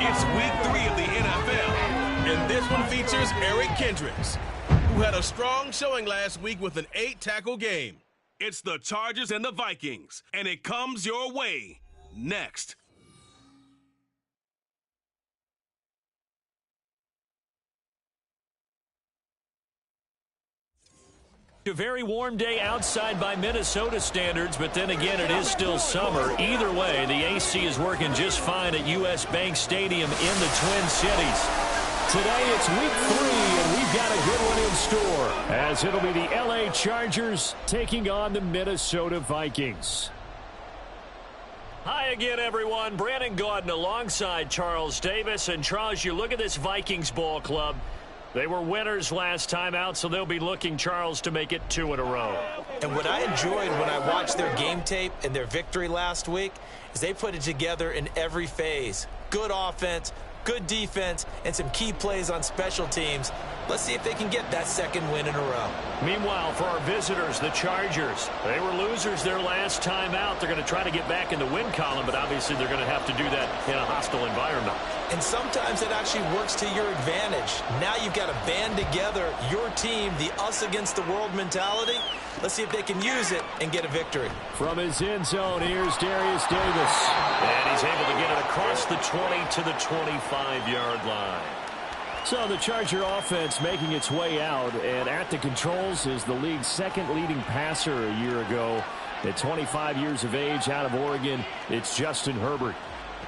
It's week 3 of the NFL, and this one features Eric Kendricks, who had a strong showing last week with an 8-tackle game. It's the Chargers and the Vikings, and it comes your way next. A very warm day outside by Minnesota standards, but then again, it is still summer. Either way, the AC is working just fine at U.S. Bank Stadium in the Twin Cities. Today, it's week 3, and we've got a good one in store, as it'll be the L.A. Chargers taking on the Minnesota Vikings. Hi again, everyone. Brandon Gaudin alongside Charles Davis. And, Charles, you look at this Vikings ball club. They were winners last time out, so they'll be looking, Charles, to make it 2 in a row. And what I enjoyed when I watched their game tape and their victory last week is they put it together in every phase. Good offense, good defense, and some key plays on special teams. Let's see if they can get that second win in a row. Meanwhile, for our visitors, the Chargers, they were losers their last time out. They're going to try to get back in the win column, but obviously they're going to have to do that in a hostile environment. And sometimes it actually works to your advantage. Now you've got to band together your team, the us against the world mentality. Let's see if they can use it and get a victory. From his end zone, here's Darius Davis. And he's able to get it across the 20 to the 25-yard line. So the Charger offense making its way out, and at the controls is the league's second leading passer a year ago. At 25 years of age, out of Oregon, it's Justin Herbert.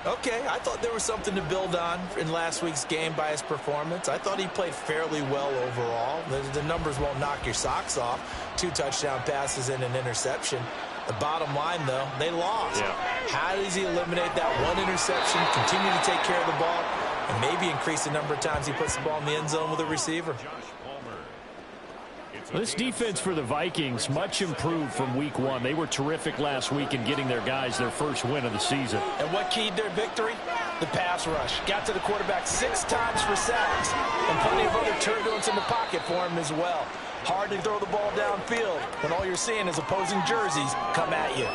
Okay, I thought there was something to build on in last week's game by his performance. I thought he played fairly well overall. The numbers won't knock your socks off. 2 touchdown passes and an interception. The bottom line, though, they lost. Yeah. How does he eliminate that one interception, continue to take care of the ball, and maybe increase the number of times he puts the ball in the end zone with a receiver? This defense for the Vikings, much improved from week 1. They were terrific last week in getting their guys their first win of the season. And what keyed their victory? The pass rush. Got to the quarterback 6 times for sacks, and plenty of other turbulence in the pocket for him as well. Hard to throw the ball downfield when all you're seeing is opposing jerseys come at you.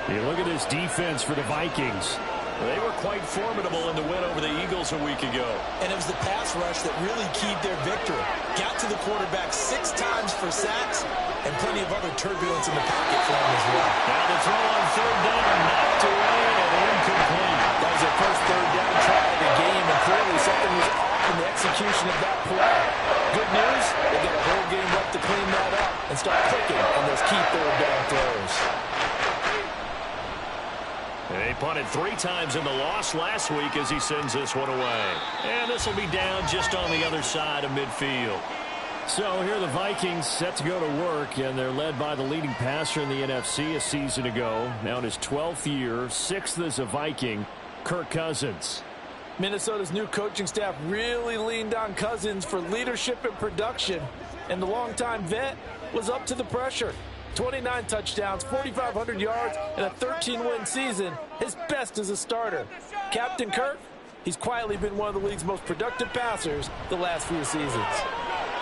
You look at this defense for the Vikings. They were quite formidable in the win over the Eagles a week ago. And it was the pass rush that really keyed their victory. Got to the quarterback 6 times for sacks and plenty of other turbulence in the pocket for him as well. Now the throw on 3rd down, knocked away and incomplete. That was their first 3rd down try of the game, and clearly something was off in the execution of that play. Good news, they get a whole game left to clean that up and start clicking on those key 3rd down throws. They punted 3 times in the loss last week as he sends this one away. And this will be down just on the other side of midfield. So here are the Vikings set to go to work, and they're led by the leading passer in the NFC a season ago. Now in his 12th year, 6th as a Viking, Kirk Cousins. Minnesota's new coaching staff really leaned on Cousins for leadership and production, and the longtime vet was up to the pressure. 29 touchdowns, 4,500 yards, and a 13-win season, his best as a starter. Captain Kirk, he's quietly been one of the league's most productive passers the last few seasons.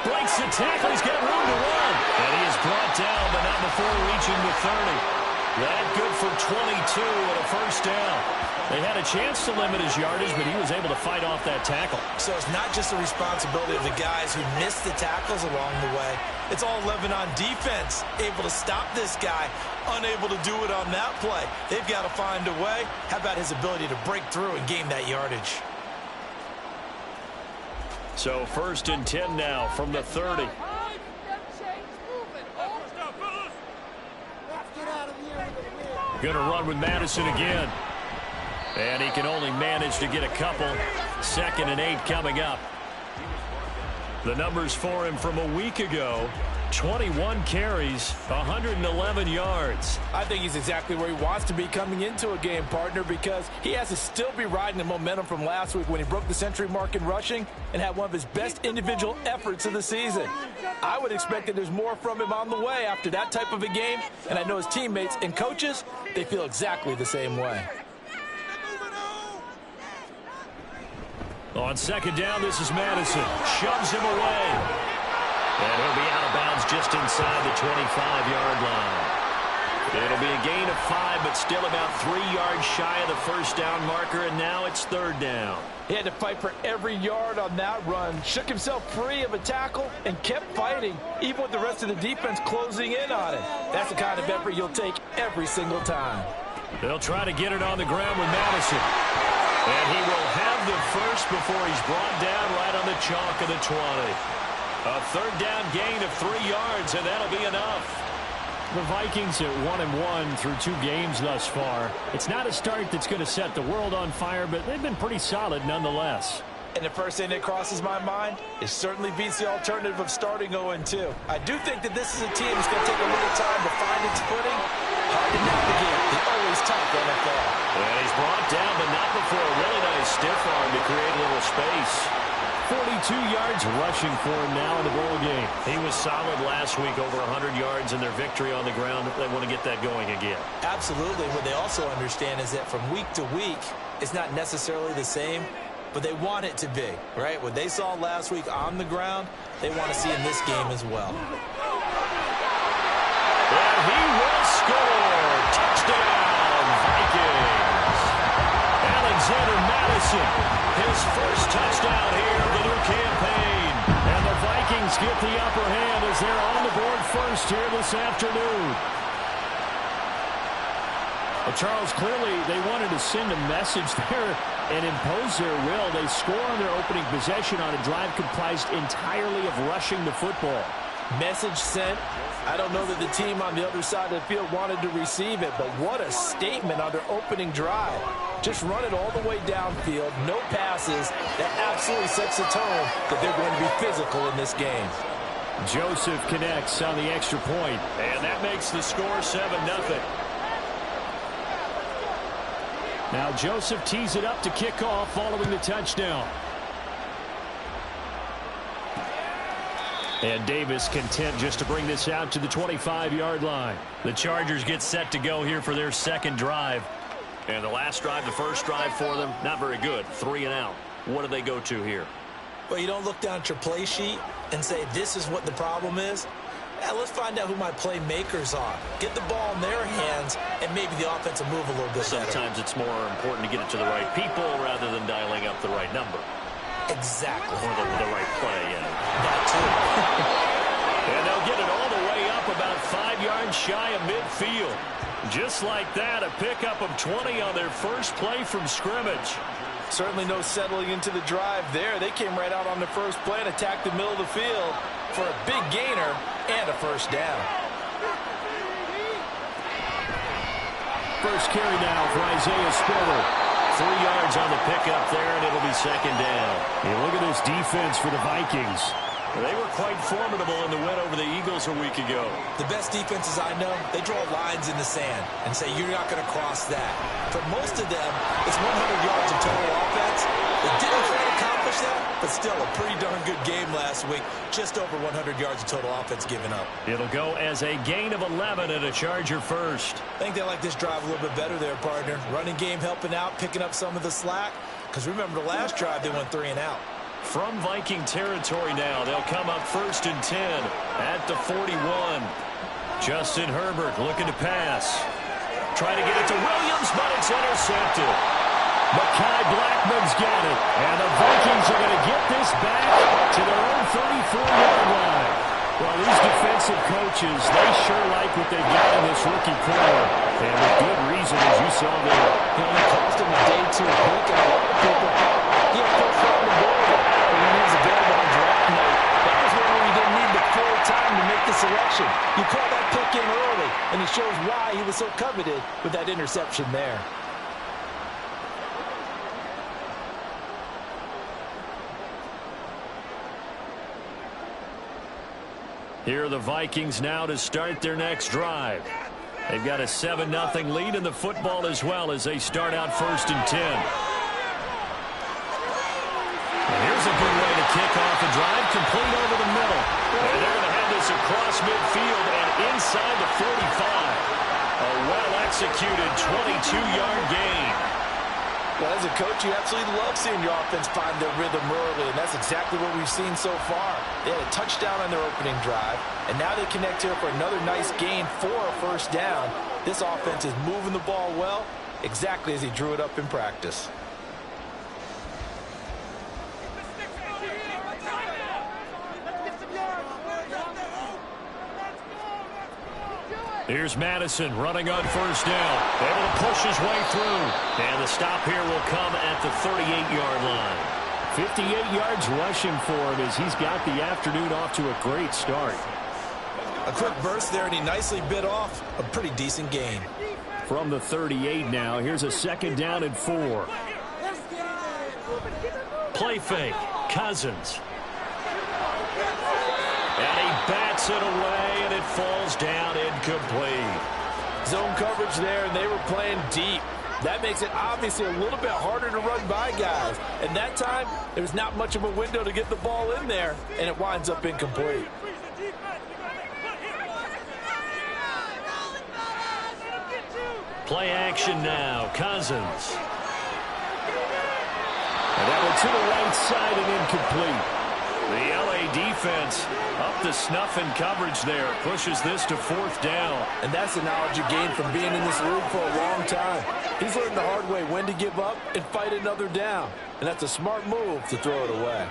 Breaks the tackle, he's got room to run. And he is brought down, but not before reaching the 30. That good for 22 and a first down. They had a chance to limit his yardage, but he was able to fight off that tackle. So it's not just the responsibility of the guys who missed the tackles along the way. It's all living on defense, able to stop this guy, unable to do it on that play. They've got to find a way. How about his ability to break through and gain that yardage? So 1st and 10 now from the 30. Going to run with Madison again. And he can only manage to get a couple. 2nd and 8 coming up. The numbers for him from a week ago: 21 carries, 111 yards. I think he's exactly where he wants to be coming into a game, partner, because he has to still be riding the momentum from last week when he broke the century mark in rushing and had one of his best individual efforts of the season. I would expect that there's more from him on the way after that type of a game, and I know his teammates and coaches, they feel exactly the same way. On 2nd down, this is Madison. Shoves him away. And he'll be out of bounds just inside the 25-yard line. It'll be a gain of 5, but still about 3 yards shy of the first down marker, and now it's third down. He had to fight for every yard on that run, shook himself free of a tackle, and kept fighting, even with the rest of the defense closing in on him. That's the kind of effort you'll take every single time. They'll try to get it on the ground with Madison. And he will have the first before he's brought down right on the chalk of the 20. A third down gain of 3 yards, and that'll be enough. The Vikings at 1-1 through 2 games thus far. It's not a start that's going to set the world on fire, but they've been pretty solid nonetheless. And the first thing that crosses my mind, it certainly beats the alternative of starting 0-2. I do think that this is a team that's going to take a little time to find its footing. Hard to navigate the always tough NFL. And he's brought down, but not before a really nice stiff arm to create a little space. 42 yards rushing for him now in the bowl game. He was solid last week, over 100 yards in their victory on the ground. They want to get that going again. Absolutely. What they also understand is that from week to week, it's not necessarily the same, but they want it to be, right? What they saw last week on the ground, they want to see in this game as well. And he will score. Touchdown, Vikings. Alexander Madison, his first touchdown here of the new campaign. And the Vikings get the upper hand as they're on the board first here this afternoon. Well, Charles, clearly they wanted to send a message there and impose their will. They score on their opening possession on a drive comprised entirely of rushing the football. Message sent. I don't know that the team on the other side of the field wanted to receive it, but what a statement on their opening drive. Just run it all the way downfield, no passes. That absolutely sets the tone that they're going to be physical in this game. Joseph connects on the extra point. And that makes the score 7-0. Now Joseph tees it up to kick off following the touchdown. And Davis content just to bring this out to the 25-yard line. The Chargers get set to go here for their second drive. And the last drive, the first drive for them, not very good. 3 and out. What do they go to here? Well, you don't look down at your play sheet and say, this is what the problem is. Yeah, let's find out who my playmakers are. Get the ball in their hands, and maybe the offense will move a little bit Sometimes better. It's more important to get it to the right people rather than dialing up the right number. Exactly. Or the right play, yeah. That too. And they'll get it all the way up about 5 yards shy of midfield. Just like that, a pickup of 20 on their first play from scrimmage. Certainly no settling into the drive there. They came right out on the first play and attacked the middle of the field for a big gainer and a first down. First carry now for Isaiah Spiller. 3 yards on the pickup there, and it'll be second down. Hey, look at this defense for the Vikings. They were quite formidable in the win over the Eagles a week ago. The best defenses I know, they draw lines in the sand and say, you're not going to cross that. For most of them, it's 100 yards of total offense. They didn't quite accomplish that, but still a pretty darn good game last week. Just over 100 yards of total offense given up. It'll go as a gain of 11 and a Charger first. I think they like this drive a little bit better there, partner. Running game helping out, picking up some of the slack. Because remember, the last drive, they went 3 and out. From Viking territory now, they'll come up 1st and 10 at the 41. Justin Herbert looking to pass. Trying to get it to Williams, but it's intercepted. Mekhi Blackman's got it. And the Vikings are going to get this back to their own 34-yard line. Well, these defensive coaches, they sure like what they've got in this rookie corner. And with good reason, as you saw there. He only cost him a day 2 pick, and a lot of people, he had first round to go. When he was available on draft night, that was when he didn't need the full time to make the selection. You call that pick in early, and it shows why he was so coveted with that interception there. Here are the Vikings now to start their next drive. They've got a 7-0 lead in the football as well as they start out 1st and 10. And here's a good way to kick off a drive, complete over the middle. And they're going to have this across midfield and inside the 45. A well-executed 22-yard gain. Well, as a coach, you absolutely love seeing your offense find their rhythm early, and that's exactly what we've seen so far. They had a touchdown on their opening drive, and now they connect here for another nice gain for a first down. This offense is moving the ball well, exactly as he drew it up in practice. Here's Madison running on first down. Able to push his way through. And the stop here will come at the 38-yard line. 58 yards rushing for him as he's got the afternoon off to a great start. A quick burst there, and he nicely bit off a pretty decent gain. From the 38 now, here's a 2nd down and 4. Play fake. Cousins. And he bats it away, and it falls down incomplete. Zone coverage there, and they were playing deep. That makes it obviously a little bit harder to run by guys. And that time, there was not much of a window to get the ball in there, and it winds up incomplete. Play action now. Cousins. And that one to the right side and incomplete. The LA defense up to snuff in coverage there. Pushes this to 4th down. And that's the knowledge you gain from being in this league for a long time. He's learned the hard way when to give up and fight another down. And that's a smart move to throw it away.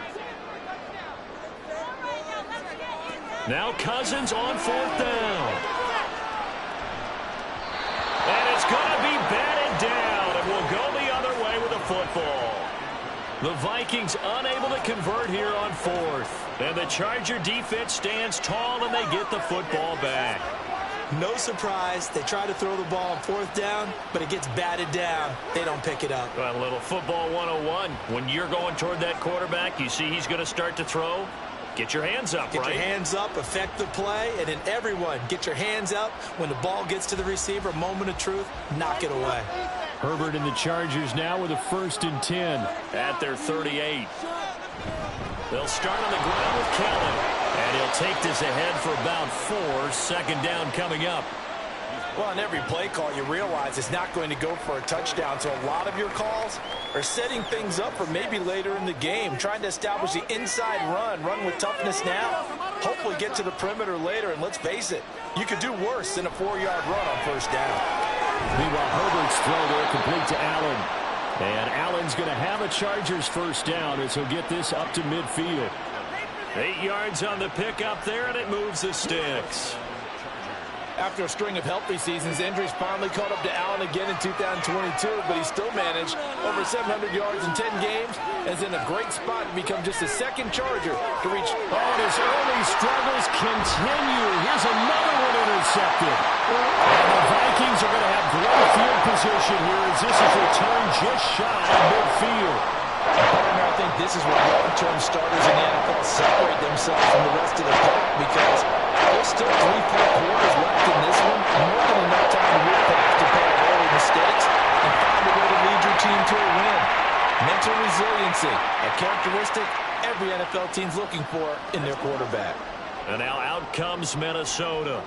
Now Cousins on 4th down. And it's going to be batted down. And will go the other way with the football. The Vikings unable to convert here on 4th. And the Charger defense stands tall and they get the football back. No surprise. They try to throw the ball on 4th down, but it gets batted down. They don't pick it up. Well, a little football 101. When you're going toward that quarterback, you see he's going to start to throw. Get your hands up, Get your hands up, affect the play, and then everyone get your hands up. When the ball gets to the receiver, moment of truth, knock it away. Herbert and the Chargers now with a 1st and 10. At their 38. They'll start on the ground with Kelly. And he'll take this ahead for about 4. 2nd down coming up. Well, on every play call, you realize it's not going to go for a touchdown. So a lot of your calls are setting things up for maybe later in the game, trying to establish the inside run with toughness now, hopefully get to the perimeter later. And let's face it, you could do worse than a 4-yard run on 1st down. Meanwhile, Herbert's throw there complete to Allen. And Allen's going to have a Chargers 1st down as he'll get this up to midfield. 8 yards on the pickup there, and it moves the sticks. After a string of healthy seasons, injuries finally caught up to Allen again in 2022, but he still managed over 700 yards in 10 games and is in a great spot to become just the 2nd Charger to reach. Oh, and his early struggles continue. Here's another one intercepted. And the Vikings are going to have great field position here as this is returned just shy of midfield. Partner, I think this is where long-term starters in the NFL separate themselves from the rest of the pack because there's still 3 full quarters left in this one. More than enough time to move past to pay early mistakes and find a way to lead your team to a win. Mental resiliency, a characteristic every NFL team's looking for in their quarterback. And now out comes Minnesota.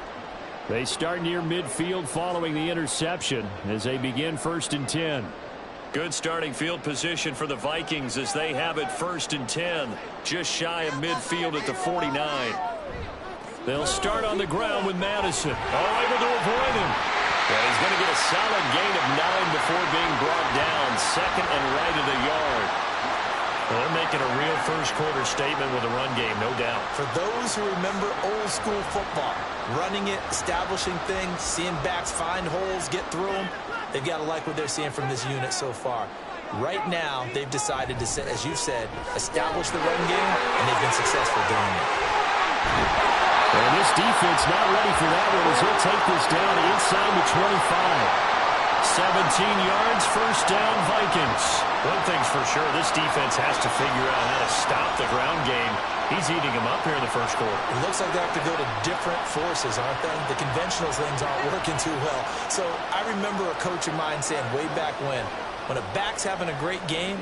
They start near midfield following the interception as they begin 1st and 10. Good starting field position for the Vikings as they have it 1st and 10. Just shy of midfield at the 49. They'll start on the ground with Madison. Oh, able to avoid him. And he's going to get a solid gain of 9 before being brought down. 2nd and right of the yard. Well, they're making a real first-quarter statement with a run game, no doubt. For those who remember old-school football, running it, establishing things, seeing backs find holes, get through them, they've got to like what they're seeing from this unit so far. Right now, they've decided to, as you said, establish the run game, and they've been successful doing it. And this defense not ready for that one as he'll take this down inside the 25. 17 yards, 1st down, Vikings. One thing's for sure, this defense has to figure out how to stop the ground game. He's eating them up here in the 1st quarter. It looks like they have to go to different forces, aren't they? The conventional things aren't working too well. So I remember a coach of mine saying way back when a back's having a great game,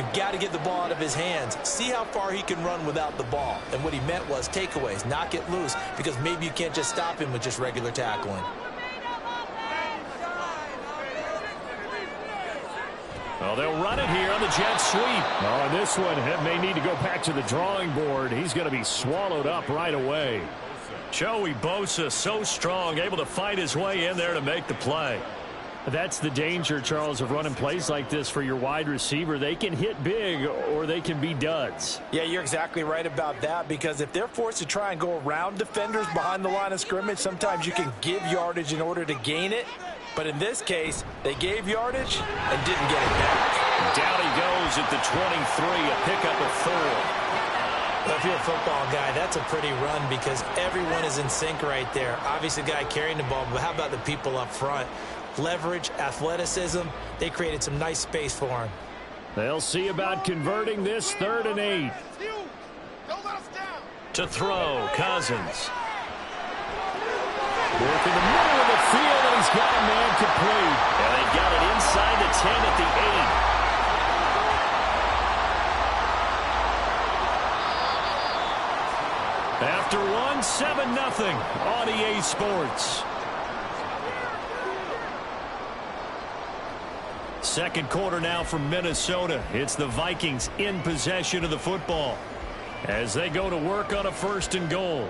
you've got to get the ball out of his hands. See how far he can run without the ball. And what he meant was takeaways, knock it loose, because maybe you can't just stop him with just regular tackling. Well, they'll run it here on the jet sweep. Oh, and this one may need to go back to the drawing board. He's going to be swallowed up right away. Joey Bosa, so strong, able to fight his way in there to make the play. That's the danger, Charles, of running plays like this for your wide receiver. They can hit big or they can be duds. Yeah, you're exactly right about that, because if they're forced to try and go around defenders behind the line of scrimmage, sometimes you can give yardage in order to gain it. But in this case, they gave yardage and didn't get it back. Down he goes at the 23, a pickup of 4. Well, if you're a football guy, that's a pretty run because everyone is in sync right there. Obviously, the guy carrying the ball, but how about the people up front? Leverage, athleticism, they created some nice space for him. They'll see about converting this 3rd and 8. To throw, Cousins. Working the middle of the field, and he's got a man complete. And they got it inside the 10 at the 8. After one, 7-0 on EA Sports. Second quarter now from Minnesota. It's the Vikings in possession of the football as they go to work on a 1st and goal.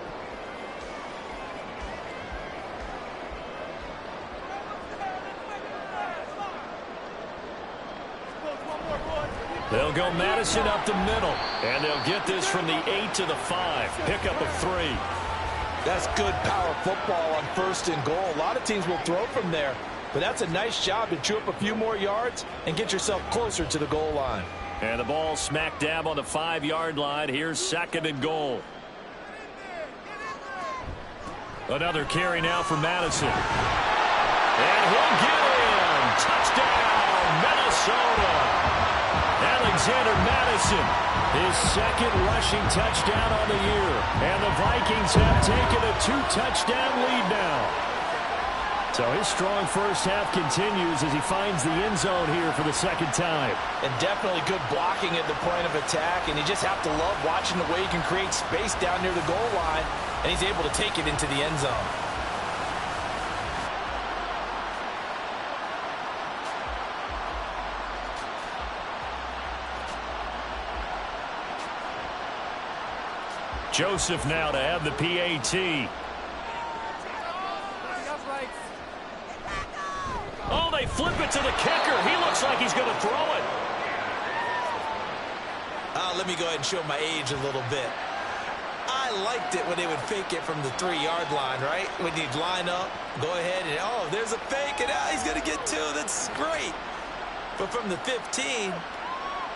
They'll go Madison up the middle, and they'll get this from the 8 to the 5. Pickup of 3. That's good power football on 1st and goal. A lot of teams will throw from there, but that's a nice job to chew up a few more yards and get yourself closer to the goal line. And the ball smack dab on the 5-yard line. Here's 2nd and goal. Another carry now for Madison. And he'll get in. Touchdown, Minnesota. Alexander Madison, his 2nd rushing touchdown on the year. And the Vikings have taken a 2-touchdown lead now. So his strong first half continues as he finds the end zone here for the 2nd time. And definitely good blocking at the point of attack. And you just have to love watching the way he can create space down near the goal line. And he's able to take it into the end zone. Joseph now to have the PAT. Oh, they flip it to the kicker. He looks like he's going to throw it. Let me go ahead and show my age a little bit. I liked it when they would fake it from the 3-yard line, right? When you'd line up, go ahead, and oh, there's a fake, and he's going to get 2. That's great. But from the 15,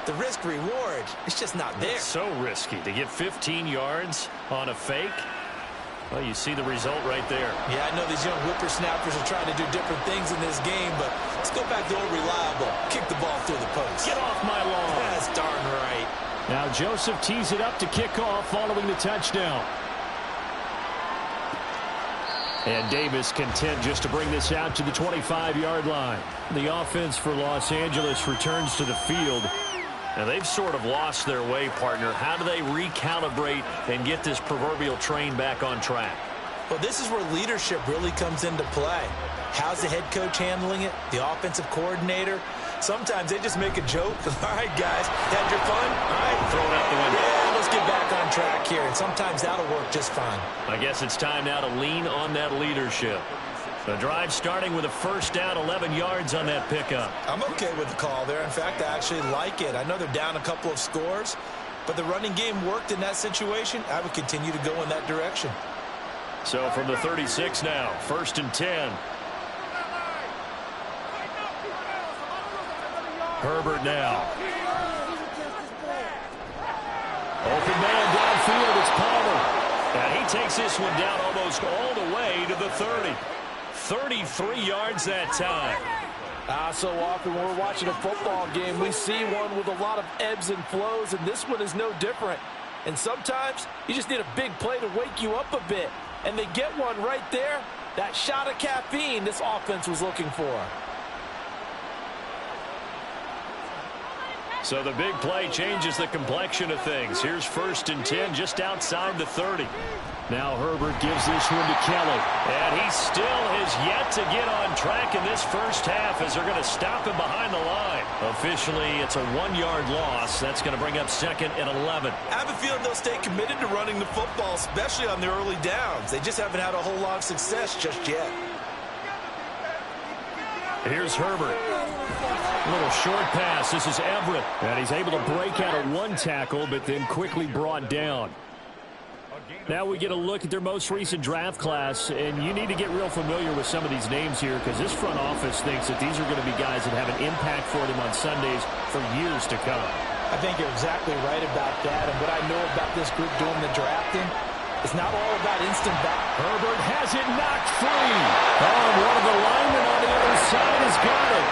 the risk-reward, it's just not there. It's so risky to get 15 yards on a fake. Well, you see the result right there. Yeah, I know these young whippersnappers are trying to do different things in this game, but let's go back to old reliable. Kick the ball through the post. Get off my lawn. That's darn right. Now Joseph tees it up to kick off following the touchdown. And Davis content just to bring this out to the 25-yard line. The offense for Los Angeles returns to the field. Now, they've sort of lost their way, partner. How do they recalibrate and get this proverbial train back on track? Well, this is where leadership really comes into play. How's the head coach handling it? The offensive coordinator? Sometimes they just make a joke. All right, guys, had your fun? All right. Throw it out the window. Yeah, let's get back on track here. And sometimes that'll work just fine. I guess it's time now to lean on that leadership. The drive starting with a 1st down, 11 yards on that pickup. I'm okay with the call there. In fact, I actually like it. I know they're down a couple of scores, but the running game worked in that situation. I would continue to go in that direction. So from the 36 now, 1st and 10. Herbert now. Open man downfield, it's Palmer. And he takes this one down almost all the way to the 30. 33 yards that time. So often when we're watching a football game, we see one with a lot of ebbs and flows, and this one is no different. And sometimes you just need a big play to wake you up a bit. And they get one right there. That shot of caffeine this offense was looking for. So the big play changes the complexion of things. Here's 1st and 10 just outside the 30. Now Herbert gives this one to Kelly. And he still has yet to get on track in this first half as they're going to stop him behind the line. Officially, it's a 1-yard loss. That's going to bring up 2nd and 11. I have a feeling they'll stay committed to running the football, especially on the early downs. They just haven't had a whole lot of success just yet. Here's Herbert. A little short pass. This is Everett. And he's able to break out of one tackle, but then quickly brought down. Now we get a look at their most recent draft class, and you need to get real familiar with some of these names here because this front office thinks that these are going to be guys that have an impact for them on Sundays for years to come. I think you're exactly right about that, and what I know about this group doing the drafting, it's not all about instant back. Herbert has it knocked free. Oh, and one of the linemen on the other side has got it.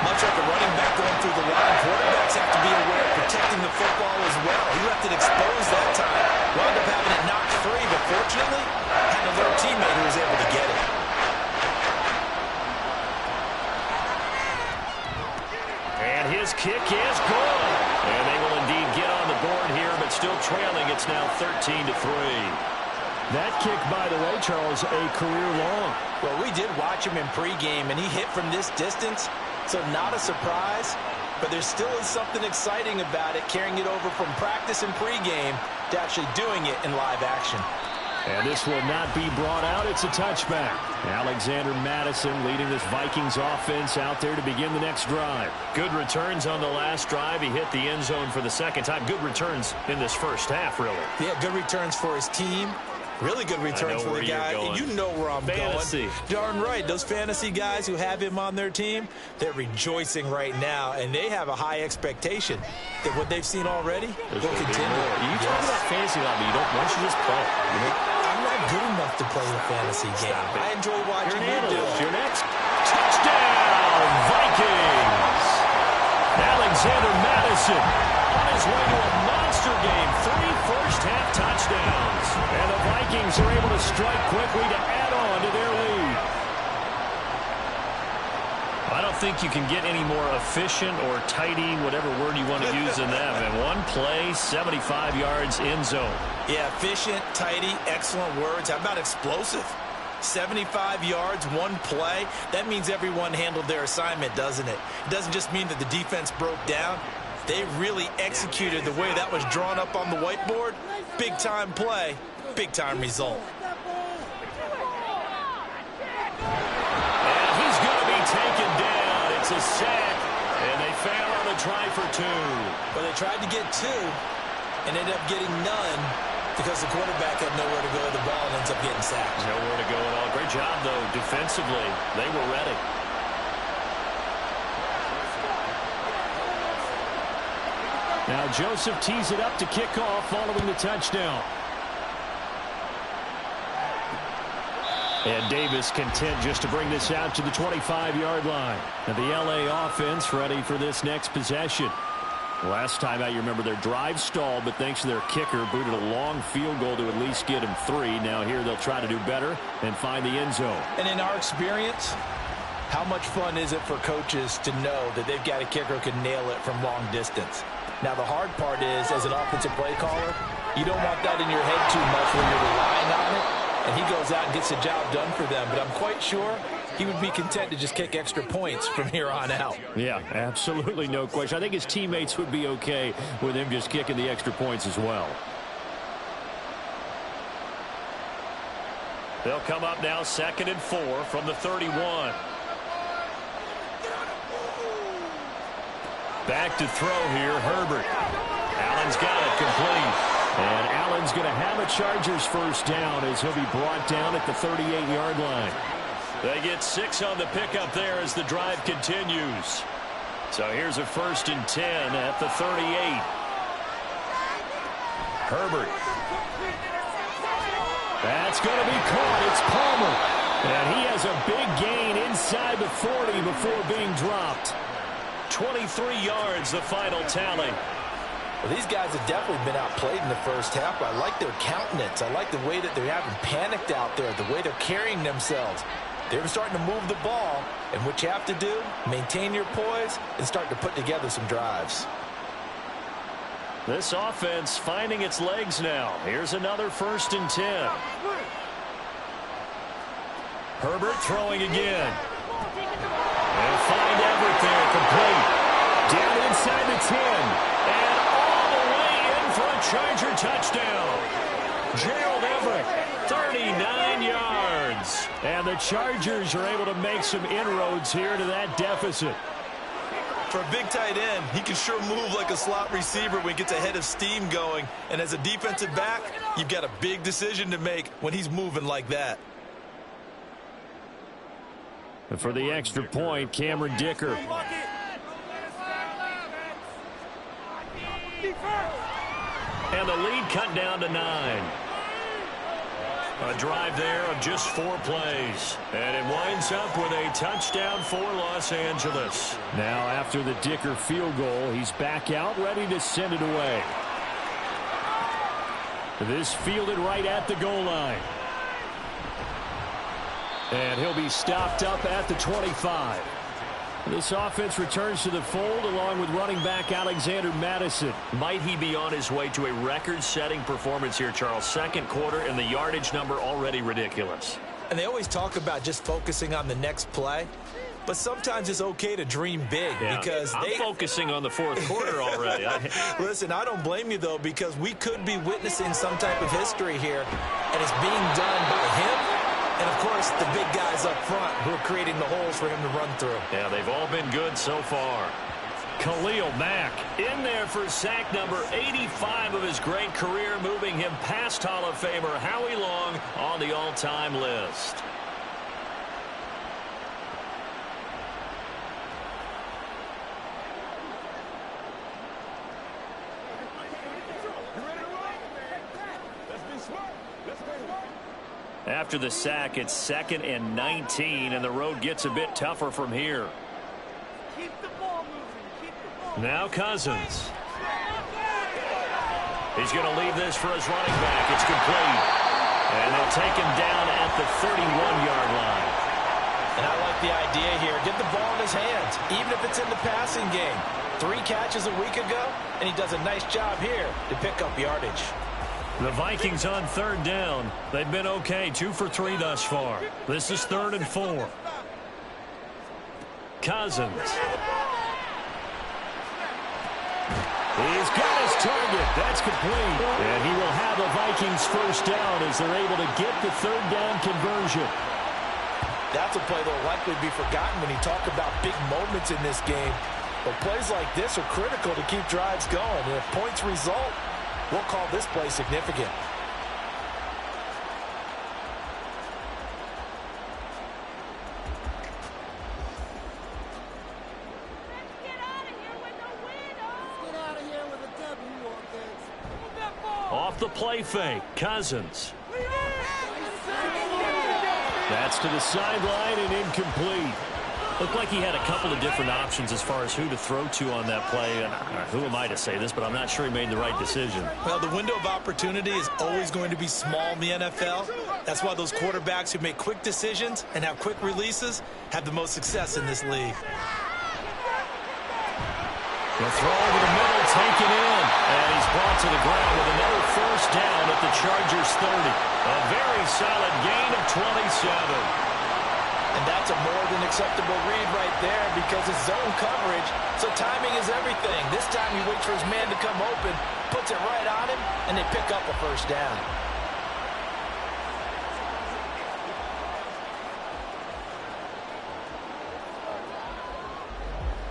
Much like a running back going through the line, quarterbacks have to be aware of protecting the football as well. He left it exposed that time. Wound up having it knocked free, but fortunately, had a little teammate who was able to get it. And his kick is good. And they will indeed get on the board here, but still trailing. It's now 13-3. That kick, by the way, Charles, a career long. Well, we did watch him in pregame, and he hit from this distance, so not a surprise. But there still is something exciting about it, carrying it over from practice and pregame to actually doing it in live action. And this will not be brought out. It's a touchback. Alexander Madison leading this Vikings offense out there to begin the next drive. Good returns on the last drive. He hit the end zone for the second time. Good returns in this first half, really. Yeah, good returns for his team. Really good returns for the guy. You know where I'm going. Darn right. Those fantasy guys who have him on their team, they're rejoicing right now, and they have a high expectation that what they've seen already will continue. You talk about fantasy a lot, but why don't you just play? I'm not good enough to play the fantasy game. I enjoy watching you do it. Your next touchdown, Vikings. Alexander Madison on his way to a monster game. 3 first-half touchdowns. And the Vikings are able to strike quickly to add on to their lead. I don't think you can get any more efficient or tidy, whatever word you want to use in them. And one play, 75 yards, end zone. Yeah, efficient, tidy, excellent words. How about explosive? 75 yards, one play. That means everyone handled their assignment, doesn't it? It doesn't just mean that the defense broke down. They really executed the way that was drawn up on the whiteboard. Big-time play, big-time result. And he's going to be taken down. It's a sack, and they fail on the try for 2. Well, they tried to get 2 and ended up getting none because the quarterback had nowhere to go with the ball and ends up getting sacked. Nowhere to go at all. Great job, though, defensively. They were ready. Now Joseph tees it up to kick off following the touchdown. And Davis content just to bring this out to the 25-yard line. And the LA offense ready for this next possession. Last time out, you remember their drive stalled, but thanks to their kicker, booted a long field goal to at least get him 3. Now here they'll try to do better and find the end zone. And in our experience, how much fun is it for coaches to know that they've got a kicker who can nail it from long distance? Now, the hard part is, as an offensive play caller, you don't want that in your head too much when you're relying on it, and he goes out and gets the job done for them. But I'm quite sure he would be content to just kick extra points from here on out. Yeah, absolutely no question. I think his teammates would be okay with him just kicking the extra points as well. They'll come up now 2nd and 4 from the 31. Back to throw here, Herbert. Allen's got it complete. And Allen's going to have a Chargers first down as he'll be brought down at the 38-yard line. They get 6 on the pickup there as the drive continues. So here's a 1st and 10 at the 38. Herbert. That's going to be caught. It's Palmer. And he has a big gain inside the 40 before being dropped. 23 yards, the final tally. Well, these guys have definitely been outplayed in the first half. I like their countenance. I like the way that they're having panicked out there, the way they're carrying themselves. They're starting to move the ball, and what you have to do, maintain your poise and start to put together some drives. This offense finding its legs now. Here's another 1st and 10. Herbert throwing again. They'll find Everett there, complete. Down inside the 10. And all the way in for a Charger touchdown. Gerald Everett, 39 yards. And the Chargers are able to make some inroads here to that deficit. For a big tight end, he can sure move like a slot receiver when he gets a head of steam going. And as a defensive back, you've got a big decision to make when he's moving like that. And for the extra point, Cameron Dicker. And the lead cut down to 9. A drive there of just 4 plays. And it winds up with a touchdown for Los Angeles. Now after the Dicker field goal, he's back out ready to send it away. This fielded right at the goal line. And he'll be stopped up at the 25. This offense returns to the fold along with running back Alexander Madison. Might he be on his way to a record-setting performance here, Charles? 2nd quarter and the yardage number already ridiculous. And they always talk about just focusing on the next play. But sometimes it's okay to dream big because I'm focusing on the 4th quarter already. Listen, I don't blame you, though, because we could be witnessing some type of history here, and it's being done by him. And, of course, the big guys up front who are creating the holes for him to run through. Yeah, they've all been good so far. Khalil Mack in there for sack number 85 of his great career, moving him past Hall of Famer Howie Long on the all-time list. After the sack, it's 2nd and 19, and the road gets a bit tougher from here. Keep the ball moving. Now Cousins. He's going to leave this for his running back. It's complete. And they'll take him down at the 31-yard line. And I like the idea here. Get the ball in his hands, even if it's in the passing game. 3 catches a week ago, and he does a nice job here to pick up yardage. The Vikings on 3rd down. They've been okay, 2 for 3 thus far. This is 3rd and 4. Cousins. He's got his target. That's complete. And he will have the Vikings 1st down as they're able to get the 3rd down conversion. That's a play that will likely be forgotten when you talk about big moments in this game. But plays like this are critical to keep drives going. And if points result, we'll call this play significant. Off the play fake, Cousins. That's to the sideline and incomplete. Looked like he had a couple of different options as far as who to throw to on that play. And who am I to say this, but I'm not sure he made the right decision. Well, the window of opportunity is always going to be small in the NFL. That's why those quarterbacks who make quick decisions and have quick releases have the most success in this league. The throw over the middle, taken in. And he's brought to the ground with another 1st down at the Chargers 30. A very solid gain of 27. And that's a more than acceptable read right there because it's zone coverage, so timing is everything. This time he waits for his man to come open, puts it right on him, and they pick up a 1st down.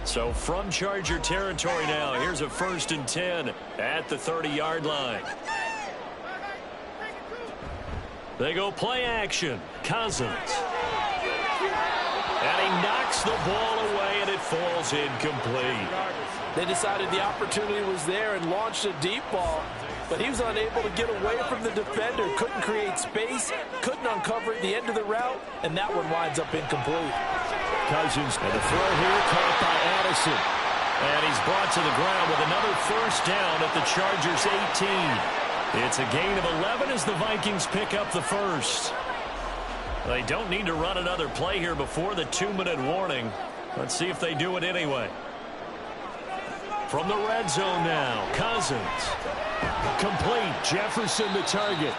So from Charger territory now, here's a 1st and 10 at the 30-yard line. They go play action. Cousins. And he knocks the ball away, and it falls incomplete. They decided the opportunity was there and launched a deep ball, but he was unable to get away from the defender, couldn't create space, couldn't uncover at the end of the route, and that one winds up incomplete. Cousins, and the throw here caught by Addison. And he's brought to the ground with another 1st down at the Chargers 18. It's a gain of 11 as the Vikings pick up the 1st. They don't need to run another play here before the 2-minute warning. Let's see if they do it anyway. From the red zone now, Cousins. Complete. Jefferson the target.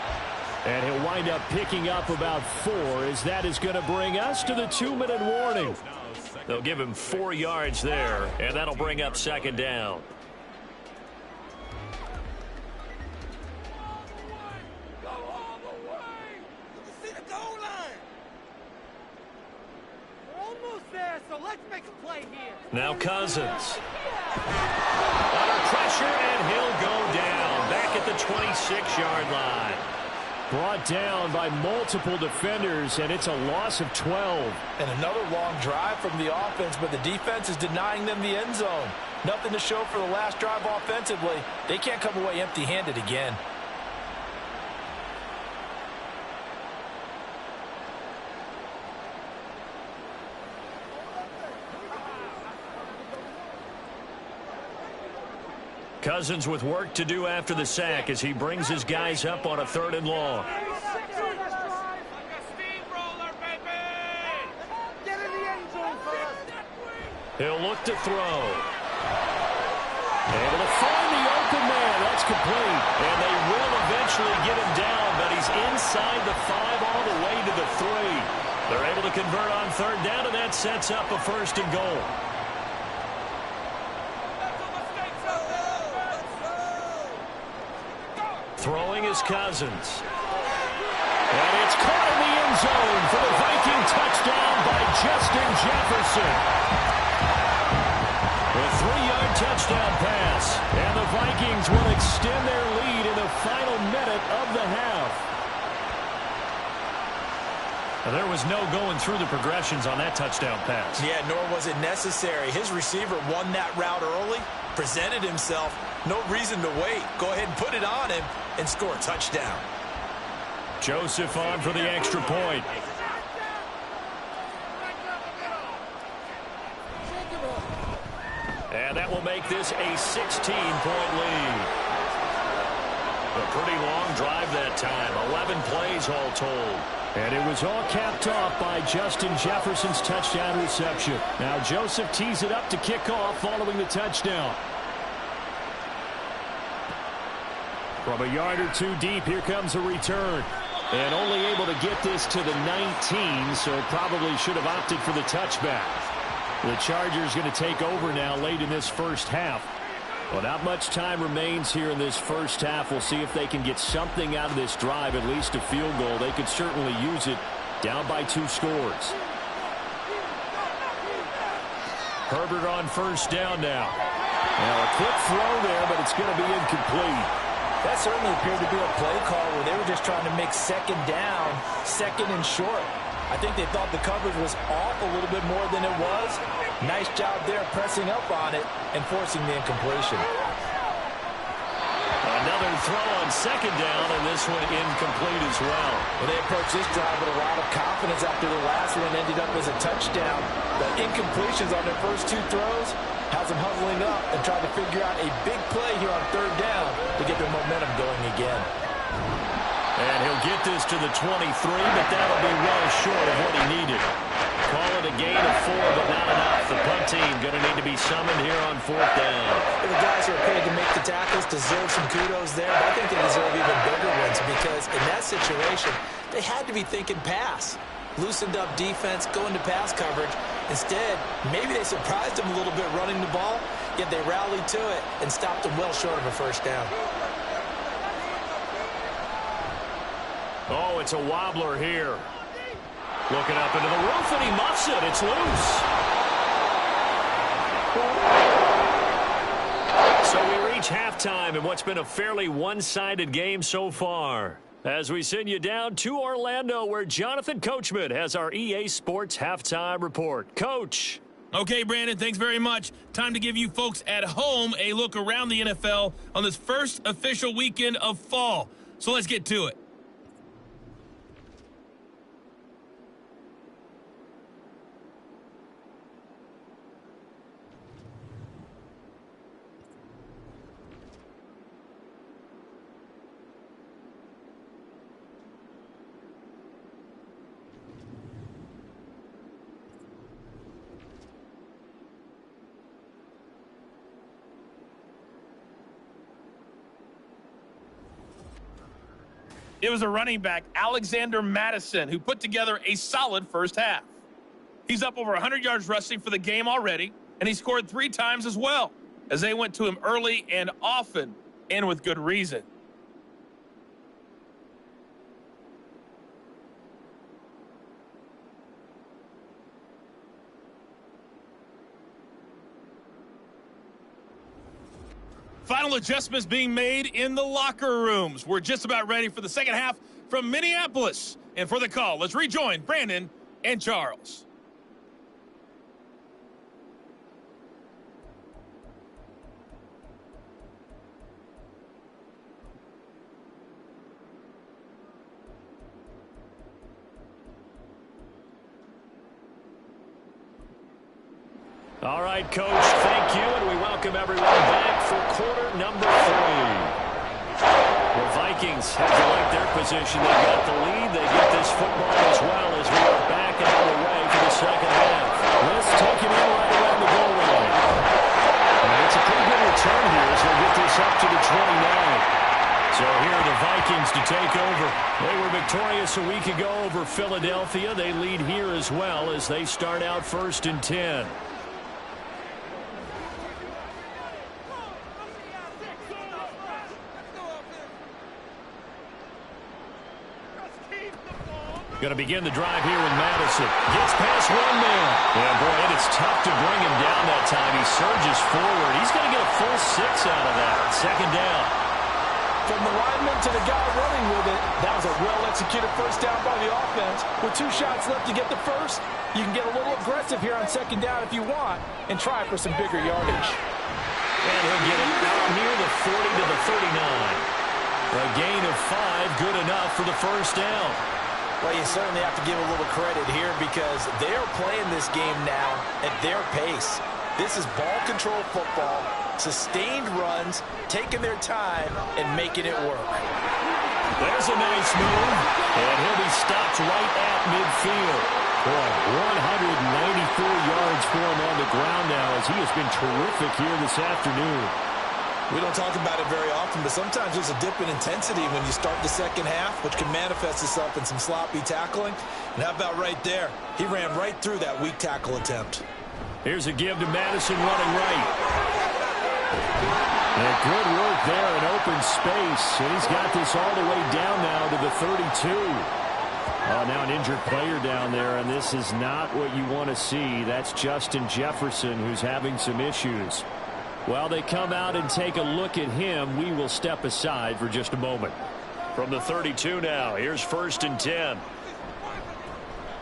And he'll wind up picking up about 4 as that is going to bring us to the 2-minute warning. They'll give him 4 yards there, and that'll bring up second down. Now Cousins. Under pressure, and he'll go down. Back at the 26-yard line. Brought down by multiple defenders, and it's a loss of 12. And another long drive from the offense, but the defense is denying them the end zone. Nothing to show for the last drive offensively. They can't come away empty-handed again. Cousins with work to do after the sack as he brings his guys up on a 3rd and long. He'll look to throw. Able to find the open man. That's complete. And they will eventually get him down, but he's inside the 5 all the way to the 3. They're able to convert on 3rd down, and that sets up a 1st and goal. Throwing is Cousins. And it's caught in the end zone for the Viking touchdown by Justin Jefferson. A 3-yard touchdown pass. And the Vikings will extend their lead in the final minute of the half. Now, there was no going through the progressions on that touchdown pass. Yeah, nor was it necessary. His receiver won that route early, presented himself. No reason to wait. Go ahead and put it on him and score a touchdown. Joseph on for the extra point. And that will make this a 16-point lead. A pretty long drive that time. 11 plays all told. And it was all capped off by Justin Jefferson's touchdown reception. Now Joseph tees it up to kick off following the touchdown. From a yard or 2 deep, here comes a return. And only able to get this to the 19, so probably should have opted for the touchback. The Chargers going to take over now late in this first half. Well, not much time remains here in this first half. We'll see if they can get something out of this drive, at least a field goal. They could certainly use it, down by 2 scores. Herbert on 1st down now. Now a quick throw there, but it's going to be incomplete. That certainly appeared to be a play call where they were just trying to make 2nd down, 2nd and short. I think they thought the coverage was off a little bit more than it was. Nice job there pressing up on it and forcing the incompletion. Another throw on 2nd down, and this one incomplete as well. Well, they approached this drive with a lot of confidence after the last one ended up as a touchdown. The incompletions on their first 2 throws has them huddling up and trying to figure out a big play here on 3rd down to get their momentum going again. And he'll get this to the 23, but that'll be well short of what he needed. Call it a gain of 4, but not enough. The punt team going to need to be summoned here on 4th down. The guys who are paid to make the tackles deserve some kudos there, but I think they deserve even bigger ones because in that situation, they had to be thinking pass. Loosened up defense, going to pass coverage. Instead, maybe they surprised them a little bit running the ball, yet they rallied to it and stopped them well short of a 1st down. Oh, it's a wobbler here. Looking up into the roof, and he muffs it. It's loose. So we reach halftime in what's been a fairly one-sided game so far. As we send you down to Orlando, where Jonathan Coachman has our EA Sports Halftime Report. Coach. Okay, Brandon, thanks very much. Time to give you folks at home a look around the NFL on this first official weekend of fall. So let's get to it. It was a running back, Alexander Madison, who put together a solid first half. He's up over 100 yards rushing for the game already, and he scored 3 times as well, as they went to him early and often, and with good reason. Final adjustments being made in the locker rooms. We're just about ready for the second half from Minneapolis. And for the call, let's rejoin Brandon and Charles. All right, Coach, thank you, and we welcome everyone back for quarter number 3. The Vikings have to like their position. They got the lead. They get this football as well as we are back and on the way for the second half. Let's take it in right around the goal line. And it's a pretty good return here as they get this up to the 29. So here are the Vikings to take over. They were victorious a week ago over Philadelphia. They lead here as well as they start out 1st and 10. Going to begin the drive here with Madison. Gets past one man. Yeah, boy, and it's tough to bring him down that time. He surges forward. He's going to get a full 6 out of that. Second down. From the lineman to the guy running with it, that was a well-executed first down by the offense. With 2 shots left to get the first, you can get a little aggressive here on second down if you want and try for some bigger yardage. And he'll get it out near the 40 to the 39. A gain of 5, good enough for the first down. Well, you certainly have to give a little credit here because they're playing this game now at their pace. This is ball control football, sustained runs, taking their time, and making it work. There's a nice move, and he'll be stopped right at midfield. Boy, 194 yards for him on the ground now as he has been terrific here this afternoon. We don't talk about it very often, but sometimes there's a dip in intensity when you start the second half, which can manifest itself in some sloppy tackling. And how about right there? He ran right through that weak tackle attempt. Here's a give to Madison running right. And good work there in open space. And he's got this all the way down now to the 32. Oh, now an injured player down there, and this is not what you want to see. That's Justin Jefferson, who's having some issues. While they come out and take a look at him, we will step aside for just a moment. From the 32 now, here's 1st and 10.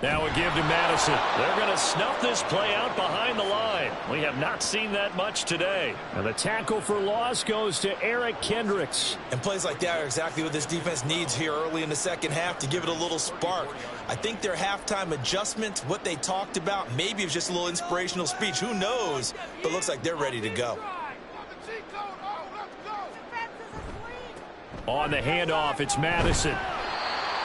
Now a give to Madison. They're going to snuff this play out behind the line. We have not seen that much today. And the tackle for loss goes to Eric Kendricks. And plays like that are exactly what this defense needs here early in the second half to give it a little spark. I think their halftime adjustment, what they talked about, maybe it was just a little inspirational speech. Who knows? But looks like they're ready to go. On the handoff, it's Madison.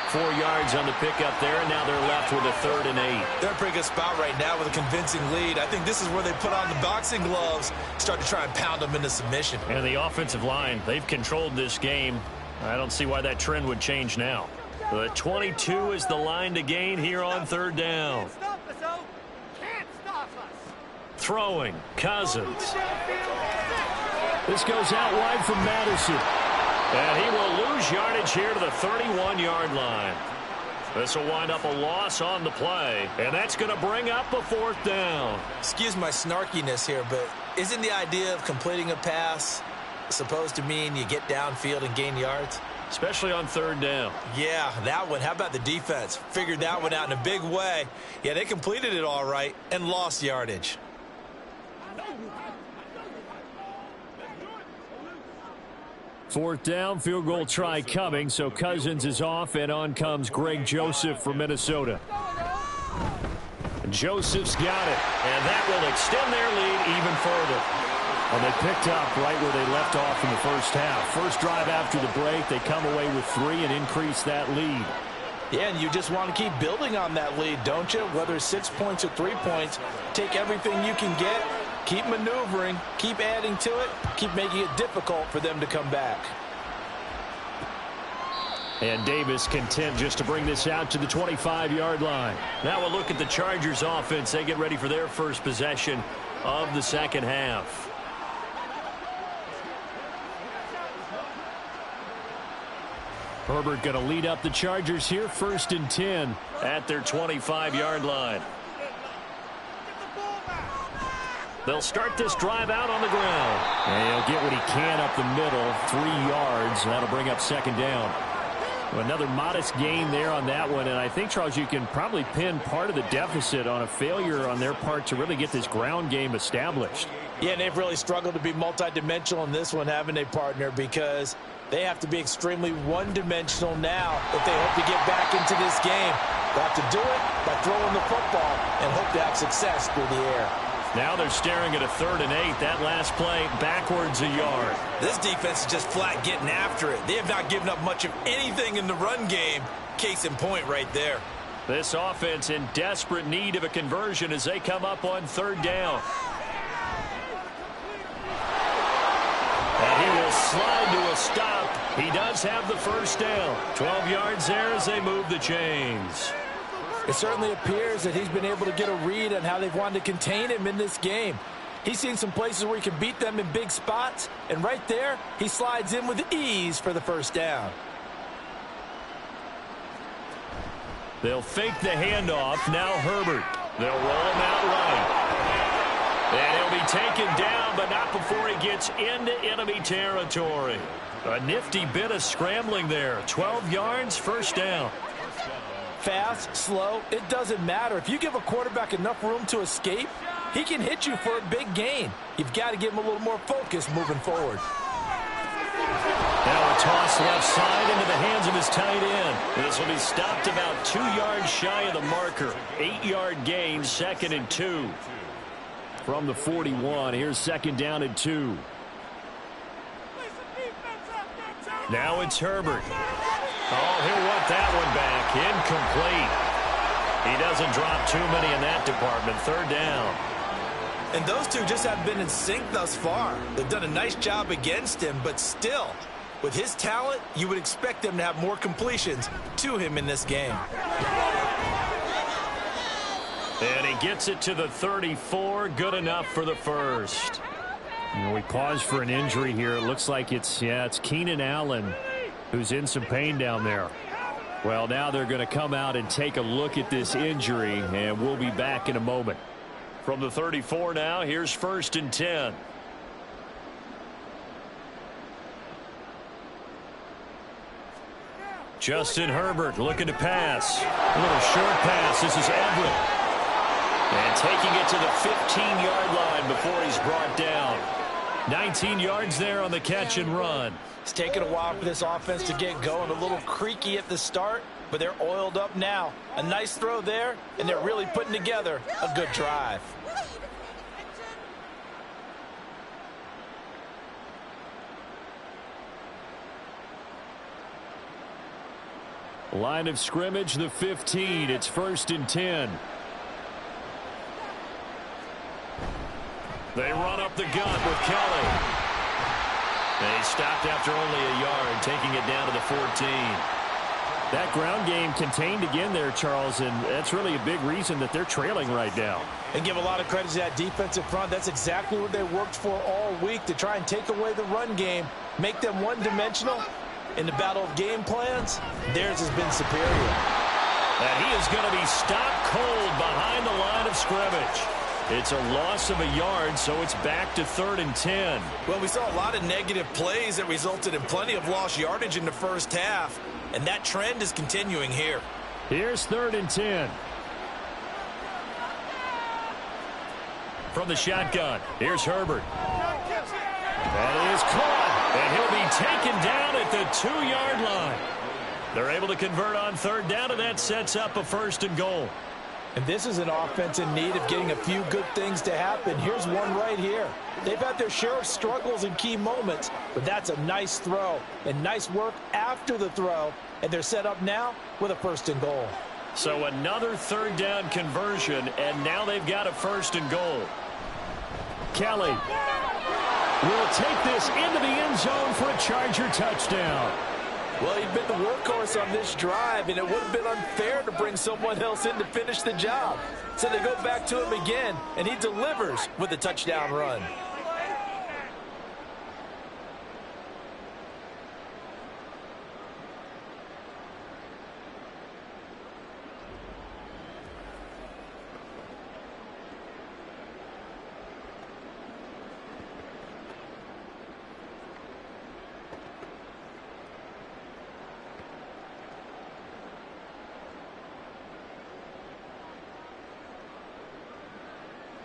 4 yards on the pickup there, and now they're left with a 3rd and 8. They're in a pretty good spot right now with a convincing lead. I think this is where they put on the boxing gloves, start to try and pound them into submission. And the offensive line, they've controlled this game. I don't see why that trend would change now. The 22 is the line to gain here on 3rd down. Can't stop us. Throwing, Cousins. This goes out wide from Madison. And he will lose yardage here to the 31-yard line. This will wind up a loss on the play, and that's going to bring up a 4th down. Excuse my snarkiness here, but isn't the idea of completing a pass supposed to mean you get downfield and gain yards? Especially on 3rd down. Yeah, that one. How about the defense? Figured that one out in a big way. Yeah, they completed it all right and lost yardage. 4th down, field goal try coming, so Cousins is off, and on comes Greg Joseph from Minnesota. Joseph's got it, and that will extend their lead even further. And they picked up right where they left off in the first half. First drive after the break, they come away with 3 and increase that lead. Yeah, and you just want to keep building on that lead, don't you? Whether it's 6 points or 3 points, take everything you can get. Keep maneuvering, keep adding to it, keep making it difficult for them to come back. And Davis content just to bring this out to the 25-yard line. Now we'll look at the Chargers offense. They get ready for their first possession of the second half. Herbert going to lead up the Chargers here, 1st and 10 at their 25-yard line. They'll start this drive out on the ground. And he'll get what he can up the middle, 3 yards. That'll bring up 2nd down. Another modest gain there on that one, and I think, Charles, you can probably pin part of the deficit on a failure on their part to really get this ground game established. Yeah, and they've really struggled to be multidimensional in this one, haven't they, partner, because they have to be extremely one-dimensional now if they hope to get back into this game. They have to do it by throwing the football and hope to have success through the air. Now they're staring at a 3rd and 8. That last play backwards a yard. This defense is just flat getting after it. They have not given up much of anything in the run game. Case in point right there. This offense in desperate need of a conversion as they come up on 3rd down. And he will slide to a stop. He does have the 1st down. 12 yards there as they move the chains. It certainly appears that he's been able to get a read on how they've wanted to contain him in this game. He's seen some places where he can beat them in big spots, and right there, he slides in with ease for the 1st down. They'll fake the handoff. Now Herbert. They'll roll him out right. And he'll be taken down, but not before he gets into enemy territory. A nifty bit of scrambling there. 12 yards, 1st down. Fast, slow, it doesn't matter. If you give a quarterback enough room to escape, he can hit you for a big gain. You've got to give him a little more focus moving forward. Now a toss left side into the hands of his tight end. This will be stopped about 2 yards shy of the marker. 8-yard gain, 2nd and 2. From the 41, here's 2nd down and 2. Now it's Herbert. Oh, he'll want that one back. Incomplete. He doesn't drop too many in that department. 3rd down. And those two just haven't been in sync thus far. They've done a nice job against him, but still, with his talent, you would expect them to have more completions to him in this game. And he gets it to the 34. Good enough for the 1st. We pause for an injury here. It looks like it's Keenan Allen who's in some pain down there. Well, now they're going to come out and take a look at this injury, and we'll be back in a moment. From the 34 now, here's 1st and 10. Justin Herbert looking to pass. A little short pass. This is Everett. And taking it to the 15-yard line before he's brought down. 19 yards there on the catch and run. It's taken a while for this offense to get going. A little creaky at the start, but they're oiled up now. A nice throw there, and they're really putting together a good drive. Line of scrimmage, the 15. It's 1st and 10. They run up the gut with Kelly. They stopped after only a yard, taking it down to the 14. That ground game contained again there, Charles, and that's really a big reason that they're trailing right now. And give a lot of credit to that defensive front. That's exactly what they worked for all week, to try and take away the run game, make them one-dimensional. In the battle of game plans, theirs has been superior. And he is going to be stopped cold behind the line of scrimmage. It's a loss of a yard, so it's back to 3rd and 10. Well, we saw a lot of negative plays that resulted in plenty of lost yardage in the 1st half, and that trend is continuing here. Here's 3rd and 10. From the shotgun, here's Herbert. That is caught, and he'll be taken down at the 2-yard line. They're able to convert on 3rd down, and that sets up a 1st and goal. And this is an offense in need of getting a few good things to happen. Here's one right here. They've had their share of struggles in key moments, but that's a nice throw and nice work after the throw, and they're set up now with a 1st and goal. So another 3rd down conversion, and now they've got a 1st and goal. Kelly will take this into the end zone for a Charger touchdown. Well, he'd been the workhorse on this drive, and it would have been unfair to bring someone else in to finish the job. So they go back to him again, and he delivers with a touchdown run.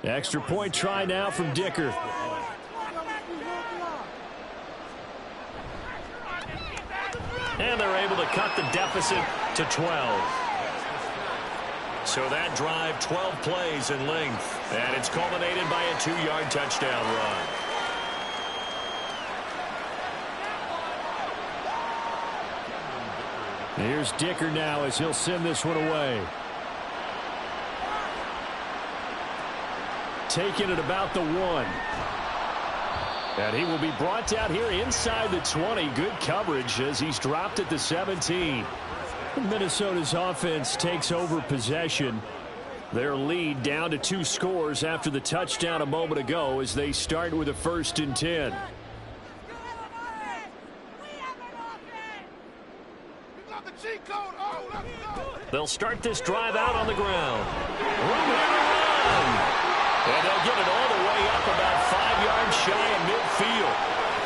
Extra point try now from Dicker. And they're able to cut the deficit to 12. So that drive, 12 plays in length. And it's culminated by a 2-yard touchdown run. Here's Dicker now as he'll send this one away. Taking it about the 1. And he will be brought down here inside the 20. Good coverage as he's dropped at the 17. Minnesota's offense takes over possession. Their lead down to 2 scores after the touchdown a moment ago as they start with a 1st and 10. They'll start this drive out on the ground. Run. And they'll get it all the way up about 5 yards shy of midfield.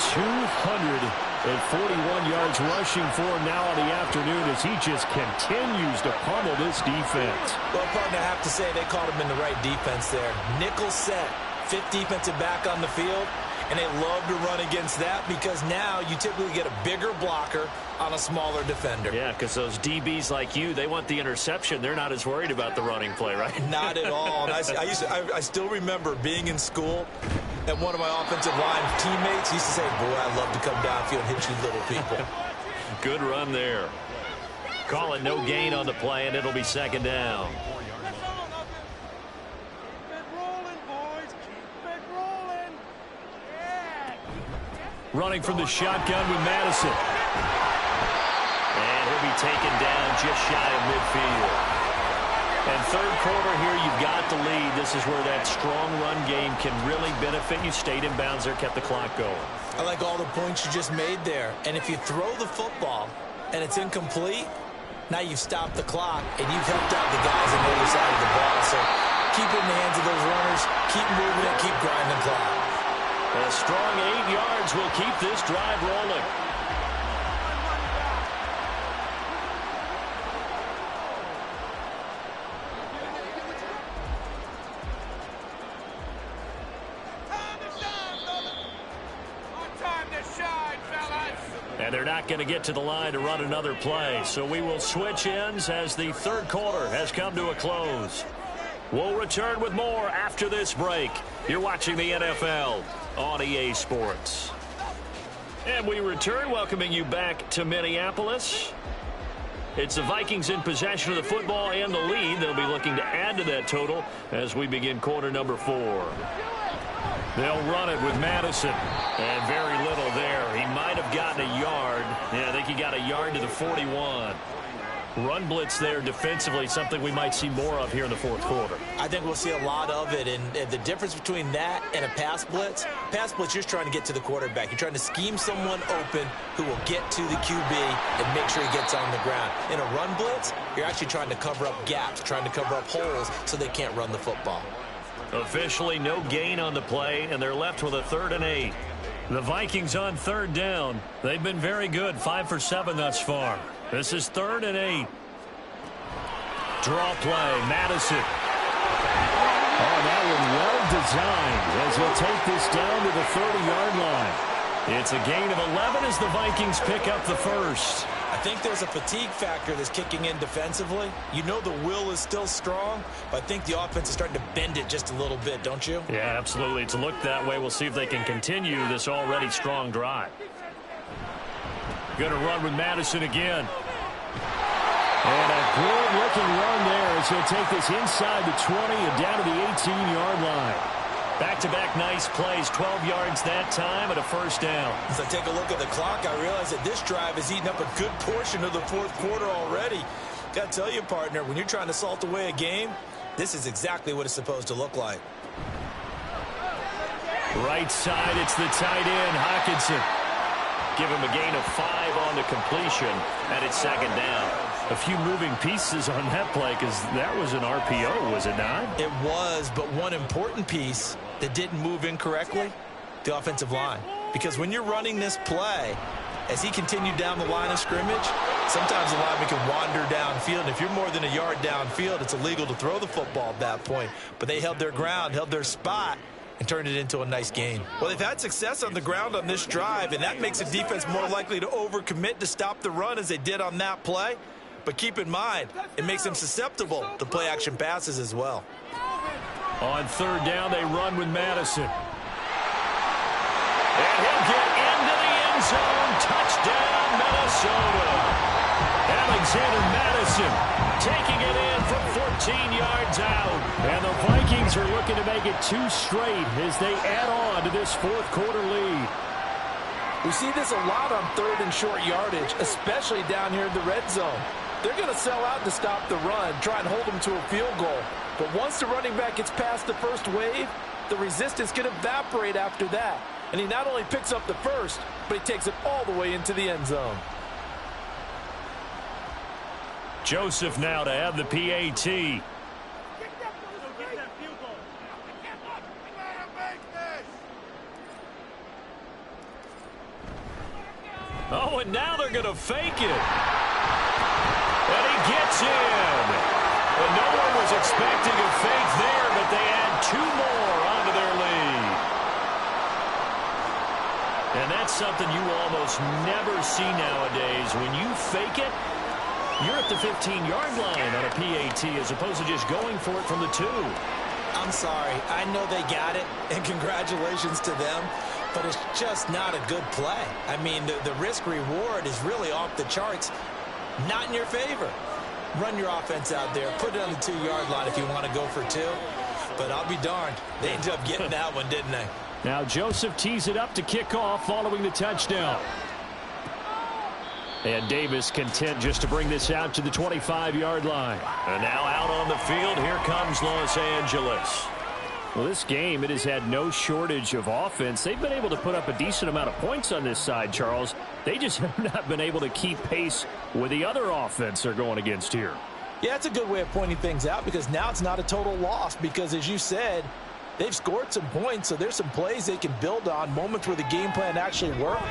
241 yards rushing for him now on the afternoon as he just continues to pummel this defense. Well, partner, I have to say they caught him in the right defense there. Nickel set, 5th defensive back on the field, and they love to run against that because now you typically get a bigger blocker on a smaller defender. Yeah, because those DBs like you, they want the interception. They're not as worried about the running play, right? Not at all. And I still remember being in school, and one of my offensive line teammates used to say, boy, I love to come downfield and hit you little people. Good run there. Call it no gain on the play, and it'll be 2nd down. Running from the shotgun with Madison. And he'll be taken down just shy of midfield. And 3rd quarter here, you've got the lead. This is where that strong run game can really benefit you. Stayed in bounds there, kept the clock going. I like all the points you just made there. And if you throw the football and it's incomplete, now you've stopped the clock and you've helped out the guys on the other side of the ball. So keep it in the hands of those runners, keep moving it, keep grinding the clock. A strong 8 yards will keep this drive rolling. And they're not going to get to the line to run another play. So we will switch ends as the 3rd quarter has come to a close. We'll return with more after this break. You're watching the NFL on EA Sports. And we return, welcoming you back to Minneapolis. It's the Vikings in possession of the football and the lead. They'll be looking to add to that total as we begin quarter number 4. They'll run it with Madison. And very little there. He might have gotten a yard. Yeah, I think he got a yard to the 41. Run blitz there defensively, something we might see more of here in the 4th quarter. I think we'll see a lot of it, and the difference between that and a pass blitz, you're just trying to get to the quarterback. You're trying to scheme someone open who will get to the QB and make sure he gets on the ground. In a run blitz, you're actually trying to cover up gaps, trying to cover up holes so they can't run the football. Officially no gain on the play, and they're left with a 3rd and 8. The Vikings on 3rd down. They've been very good, 5 for 7 thus far. This is 3rd and 8. Draw play, Madison. Oh, that one well designed as he'll take this down to the 30-yard line. It's a gain of 11 as the Vikings pick up the 1st. I think there's a fatigue factor that's kicking in defensively. You know the will is still strong, but I think the offense is starting to bend it just a little bit, don't you? Yeah, absolutely. It's looked that way. We'll see if they can continue this already strong drive. Going to run with Madison again. And a good-looking run there as he'll take this inside the 20 and down to the 18-yard line. Back-to-back nice plays, 12 yards that time and a first down. As I take a look at the clock, I realize that this drive has eaten up a good portion of the fourth quarter already. Got to tell you, partner, when you're trying to salt away a game, this is exactly what it's supposed to look like. Right side, it's the tight end, Hockenson. Give him a gain of 5 on the completion, and it's second down. A few moving pieces on that play because that was an RPO, was it not? It was, but one important piece that didn't move incorrectly, the offensive line. Because when you're running this play, as he continued down the line of scrimmage, sometimes the lineman can wander downfield. And if you're more than a yard downfield, it's illegal to throw the football at that point. But they held their ground, held their spot, and turned it into a nice gain. Well, they've had success on the ground on this drive, and that makes the defense more likely to overcommit to stop the run as they did on that play. But keep in mind, it makes them susceptible to play-action passes as well. On third down, they run with Madison. And he'll get into the end zone. Touchdown, Minnesota. Alexander Madison taking it in from 14 yards out. And the Vikings are looking to make it 2 straight as they add on to this fourth quarter lead. We see this a lot on third and short yardage, especially down here in the red zone. They're going to sell out to stop the run, try and hold them to a field goal. But once the running back gets past the first wave, the resistance can evaporate after that. And he not only picks up the first, but he takes it all the way into the end zone. Joseph now to have the PAT. Oh, and now they're going to fake it. And he gets in. And no one was expecting a fake there, but they add 2 more onto their lead. And that's something you almost never see nowadays. When you fake it, you're at the 15-yard line on a PAT as opposed to just going for it from the 2. I'm sorry. I know they got it, and congratulations to them, but it's just not a good play. I mean, the risk-reward is really off the charts, not in your favor. Run your offense out there. Put it on the 2-yard line if you want to go for 2, but I'll be darned. They ended up getting that one, didn't they? Now Joseph tees it up to kick off following the touchdown. And Davis content just to bring this out to the 25-yard line. And now out on the field, here comes Los Angeles. Well, this game, it has had no shortage of offense. They've been able to put up a decent amount of points on this side, Charles. They just have not been able to keep pace with the other offense they're going against here. Yeah, it's a good way of pointing things out because now it's not a total loss because, as you said, they've scored some points, so there's some plays they can build on, moments where the game plan actually worked.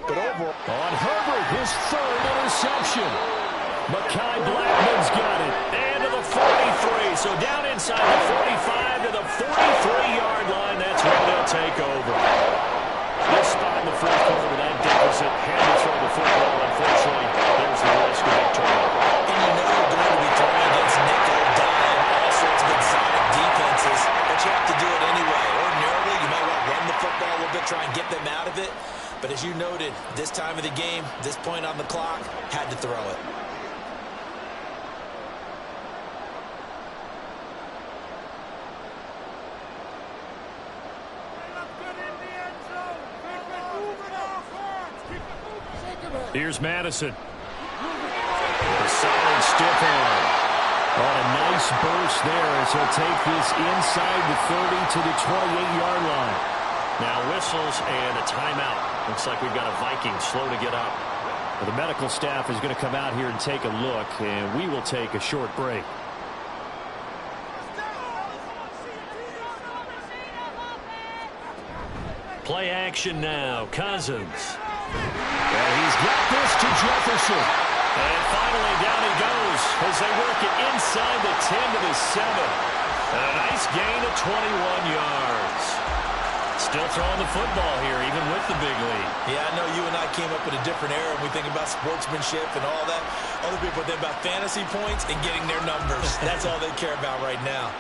But overall, on Herbert, his 3rd interception. Mekhi Blackman's got it. And to the 43. So down inside the 45 to the 43-yard line. That's where they'll take over. This spot in the fourth quarter, that deficit had to throw the football. Unfortunately, there's the risk of big turnover. And you know you're going to be throwing against nickel, dime, all sorts of exotic defenses, but you have to do it anyway. Ordinarily, you might want to run the football a little bit, try and get them out of it. But as you noted, this time of the game, this point on the clock, had to throw it. Here's Madison. A solid stiff arm. On a nice burst there as he'll take this inside the 30 to the 28-yard line. Now whistles and a timeout. Looks like we've got a Viking slow to get up. Well, the medical staff is going to come out here and take a look, and we will take a short break. Play action now. Cousins. And he's got this to Jefferson. And finally down he goes as they work it inside the 10 to the 7. And a nice gain of 21 yards. Still throwing the football here, even with the big lead. Yeah, I know you and I came up in a different era, and we think about sportsmanship and all that. Other people think about fantasy points and getting their numbers. That's all they care about right now.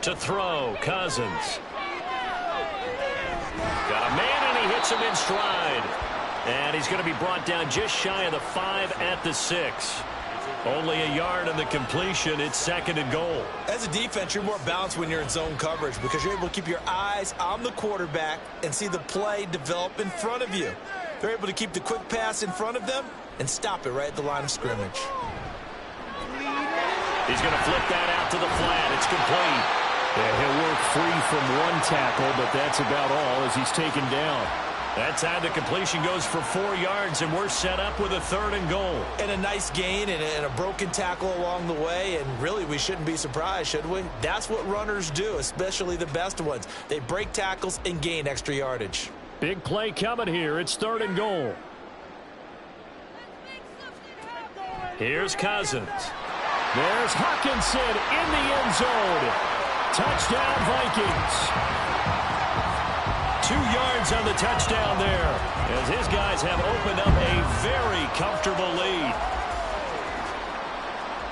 To throw, Cousins. Got a man and he Gets him in stride. And he's going to be brought down just shy of the 5 at the 6. Only a yard on the completion. It's 2nd and goal. As a defense, you're more balanced when you're in zone coverage because you're able to keep your eyes on the quarterback and see the play develop in front of you. They're able to keep the quick pass in front of them and stop it right at the line of scrimmage. He's going to flip that out to the flat. It's complete. Yeah, he'll work free from one tackle, but that's about all as he's taken down. That time the completion goes for 4 yards, and we're set up with a 3rd and goal. And a nice gain and a broken tackle along the way, and really we shouldn't be surprised, should we? That's what runners do, especially the best ones. They break tackles and gain extra yardage. Big play coming here. It's 3rd and goal. Here's Cousins. There's Hawkinson in the end zone. Touchdown, Vikings. 2 yards on the touchdown there, as his guys have opened up a very comfortable lead.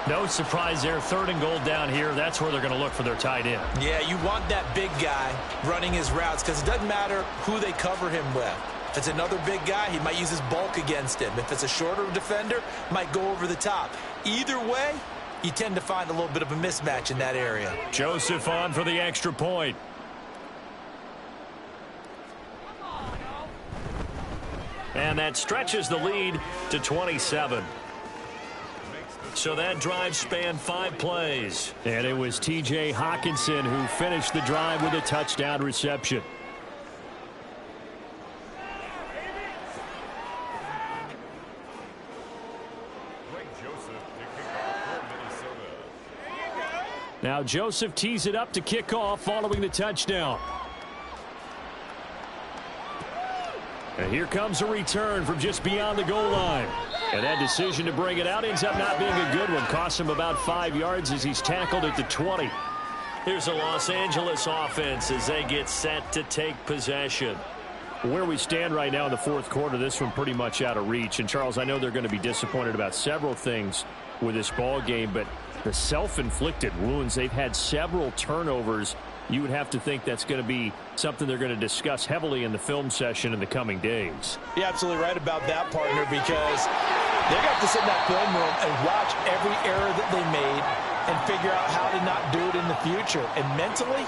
No surprise there, 3rd and goal down here. That's where they're going to look for their tight end. Yeah, you want that big guy running his routes because it doesn't matter who they cover him with. If it's another big guy, he might use his bulk against him. If it's a shorter defender, might go over the top. Either way, you tend to find a little bit of a mismatch in that area. Joseph on for the extra point. And that stretches the lead to 27. So that drive spanned 5 plays. And it was T.J. Hawkinson who finished the drive with a touchdown reception. Now Joseph tees it up to kick off following the touchdown. And here comes a return from just beyond the goal line. And that decision to bring it out ends up not being a good one. Costs him about 5 yards as he's tackled at the 20. Here's a Los Angeles offense as they get set to take possession. Where we stand right now in the 4th quarter, this one pretty much out of reach. And, Charles, I know they're going to be disappointed about several things with this ball game, but the self-inflicted wounds, they've had several turnovers. You would have to think that's going to be something they're going to discuss heavily in the film session in the coming days. You're absolutely right about that, partner, because they're going to have to sit in that film room and watch every error that they made and figure out how to not do it in the future. And mentally,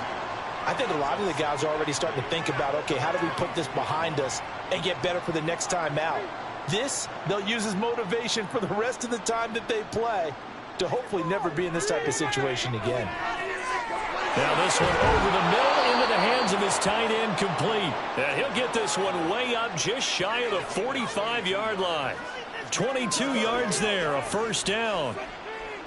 I think a lot of the guys are already starting to think about, okay, how do we put this behind us and get better for the next time out? This, they'll use as motivation for the rest of the time that they play to hopefully never be in this type of situation again. Now this one over the middle into the hands of his tight end, complete. And he'll get this one way up just shy of the 45-yard line. 22 yards there, a 1st down.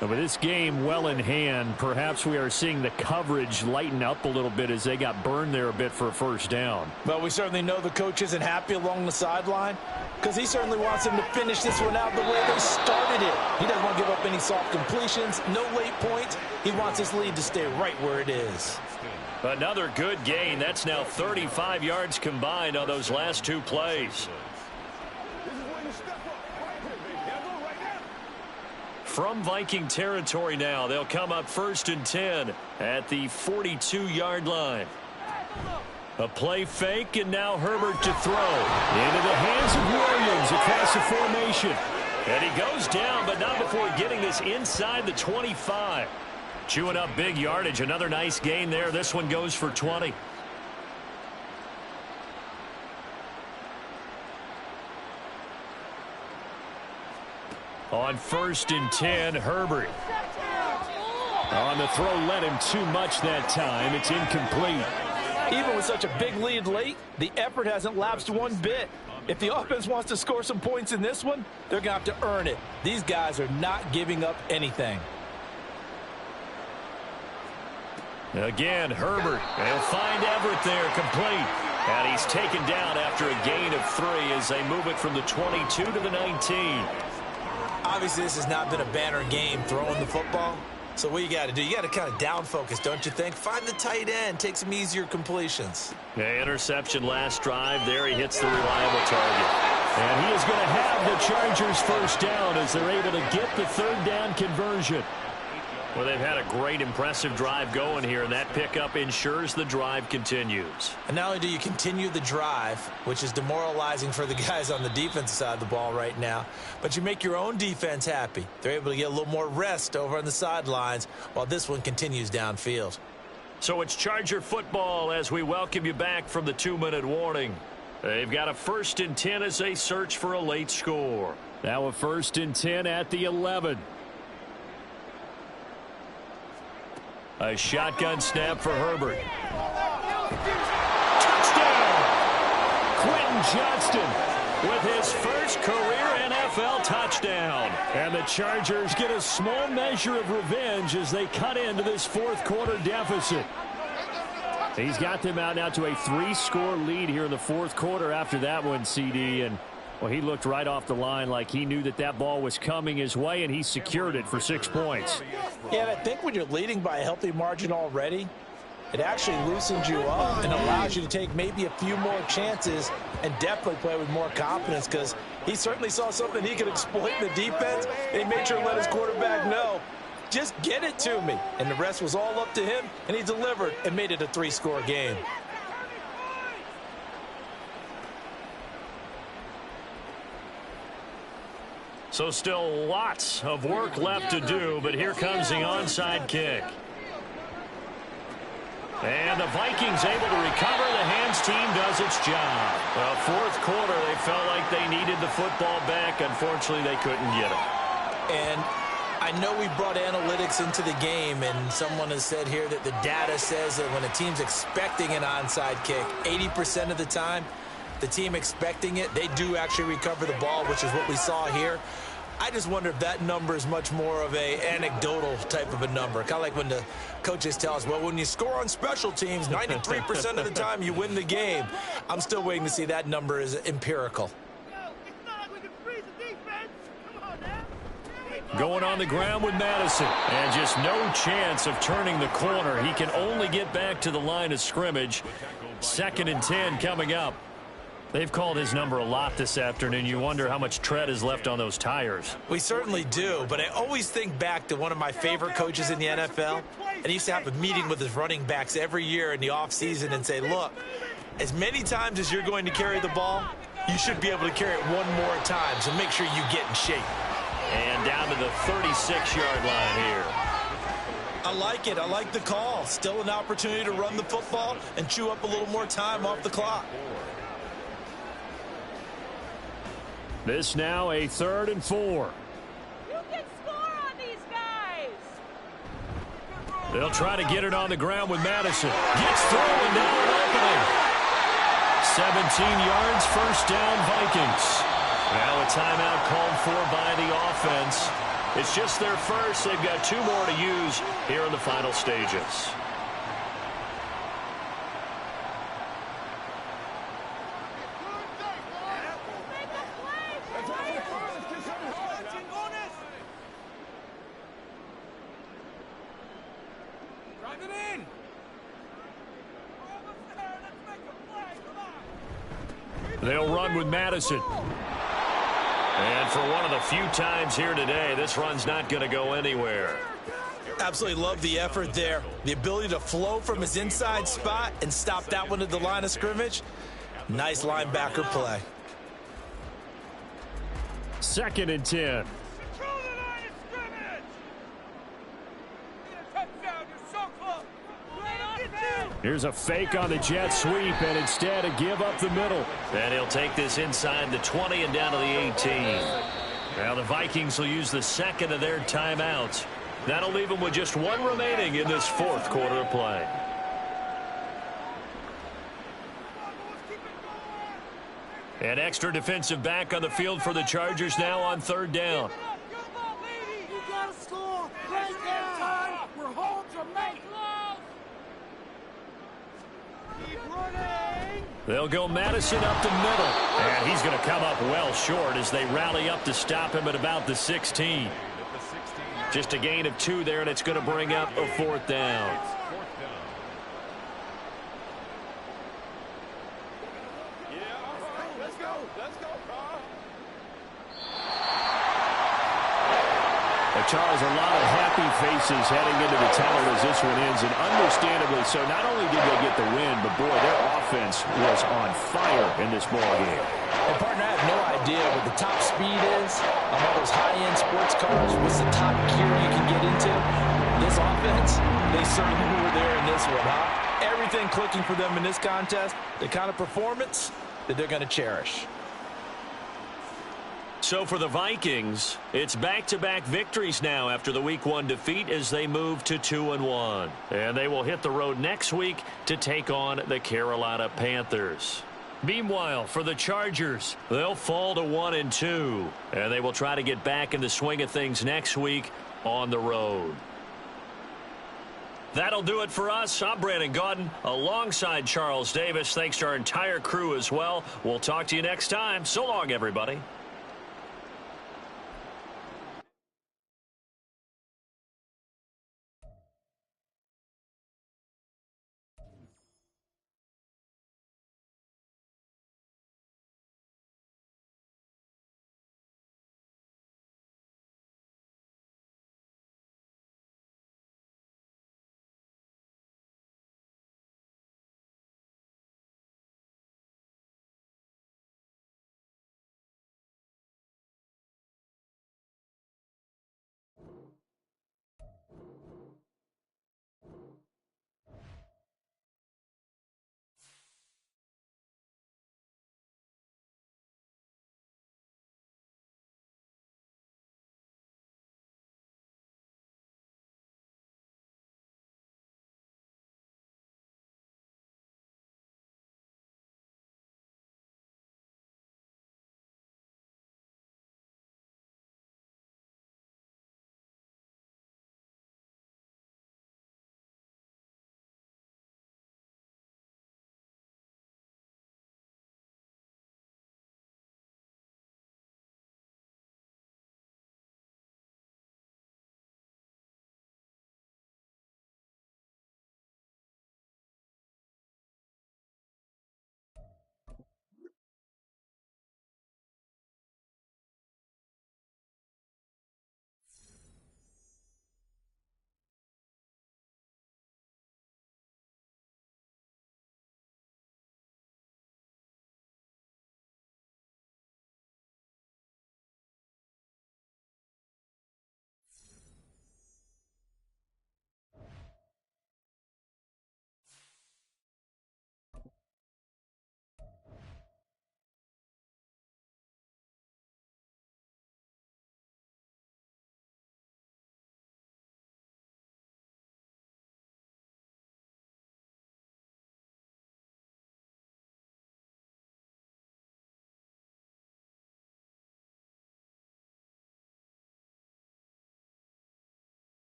And with this game well in hand, perhaps we are seeing the coverage lighten up a little bit as they got burned there a bit for a 1st down. Well, we certainly know the coach isn't happy along the sideline because he certainly wants them to finish this one out the way they started it. He doesn't want to give up any soft completions, no late points. He wants his lead to stay right where it is. Another good gain. That's now 35 yards combined on those last 2 plays. From Viking territory now, they'll come up 1st and 10 at the 42-yard line. A play fake, and now Herbert to throw. Into the hands of Williams across the formation. And he goes down, but not before getting this inside the 25. Chewing up big yardage. Another nice gain there. This one goes for 20. On 1st and 10, Herbert. On the throw, led him too much that time. It's incomplete. Even with such a big lead late, the effort hasn't lapsed one bit. If the offense wants to score some points in this one, they're going to have to earn it. These guys are not giving up anything. Again, Herbert. They'll find Everett there, complete. And he's taken down after a gain of 3 as they move it from the 22 to the 19. Obviously, this has not been a banner game throwing the football. So what you got to do, you got to kind of down focus, don't you think? Find the tight end, take some easier completions. Yeah, interception last drive. There he hits the reliable target. And he is going to have the Chargers 1st down as they're able to get the 3rd down conversion. Well, they've had a great, impressive drive going here, and that pickup ensures the drive continues. And not only do you continue the drive, which is demoralizing for the guys on the defensive side of the ball right now, but you make your own defense happy. They're able to get a little more rest over on the sidelines while this one continues downfield. So it's Charger football as we welcome you back from the 2-minute warning. They've got a 1st and 10 as they search for a late score. Now a 1st and 10 at the 11. A shotgun snap for Herbert. Touchdown! Quentin Johnston With his first career NFL touchdown. And the Chargers get a small measure of revenge as they cut into this 4th quarter deficit. He's got them out now to a 3-score lead here in the 4th quarter after that one, CD. And, well, he looked right off the line like he knew that that ball was coming his way, and he secured it for 6 points. Yeah, and I think when you're leading by a healthy margin already, it actually loosens you up and allows you to take maybe a few more chances and definitely play with more confidence, because he certainly saw something he could exploit in the defense, and he made sure to let his quarterback know, just get it to me. And the rest was all up to him, and he delivered and made it a 3-score game. So still lots of work left to do, but here comes the onside kick. And the Vikings able to recover. The hands team does its job. Well, 4th quarter, they felt like they needed the football back. Unfortunately, they couldn't get it. And I know we brought analytics into the game, and someone has said here that the data says that when a team's expecting an onside kick, 80% of the time, the team expecting it, they do actually recover the ball, which is what we saw here. I just wonder if that number is much more of a anecdotal type of a number. Kind of like when the coaches tell us, well, when you score on special teams, 93% of the time you win the game. I'm still waiting to see that number is empirical. Going on the ground with Madison. And just no chance of turning the corner. He can only get back to the line of scrimmage. 2nd and 10 coming up. They've called his number a lot this afternoon. You wonder how much tread is left on those tires. We certainly do, but I always think back to one of my favorite coaches in the NFL, and he used to have a meeting with his running backs every year in the offseason and say, look, as many times as you're going to carry the ball, you should be able to carry it one more time, so make sure you get in shape. And down to the 36-yard line here. I like it. I like the call. Still an opportunity to run the football and chew up a little more time off the clock. This now a 3rd and 4. You can score on these guys. They'll try to get it on the ground with Madison. Gets through and now an opening. 17 yards, 1st down, Vikings. Now a timeout called for by the offense. It's just their first. They've got 2 more to use here in the final stages. They'll run with Madison. And for one of the few times here today, this run's not going to go anywhere. Absolutely love the effort there. The ability to flow from his inside spot and stop that one at the line of scrimmage. Nice linebacker play. 2nd and 10. Here's a fake on the jet sweep, and instead a give up the middle. And he'll take this inside the 20 and down to the 18. Now the Vikings will use the 2nd of their timeouts. That'll leave them with just 1 remaining in this 4th quarter of play. An extra defensive back on the field for the Chargers now on 3rd down. You gotta score right now. We're home to make. They'll go Madison up the middle. And he's going to come up well short as they rally up to stop him at about the 16. Just a gain of 2 there, and it's going to bring up a 4th down. Charles, a lot of happy faces heading into the tunnel as this one ends, and understandably so. Not only did they get the win, but, boy, their offense was on fire in this ball game. And, partner, I have no idea what the top speed is on all those high-end sports cars. What's the top gear you can get into? This offense, they certainly were there in this one, huh? Everything clicking for them in this contest, the kind of performance that they're going to cherish. So for the Vikings, it's back-to-back victories now after the Week 1 defeat as they move to 2-1. And they will hit the road next week to take on the Carolina Panthers. Meanwhile, for the Chargers, they'll fall to 1-2. And they will try to get back in the swing of things next week on the road. That'll do it for us. I'm Brandon Gaudin alongside Charles Davis. Thanks to our entire crew as well. We'll talk to you next time. So long, everybody.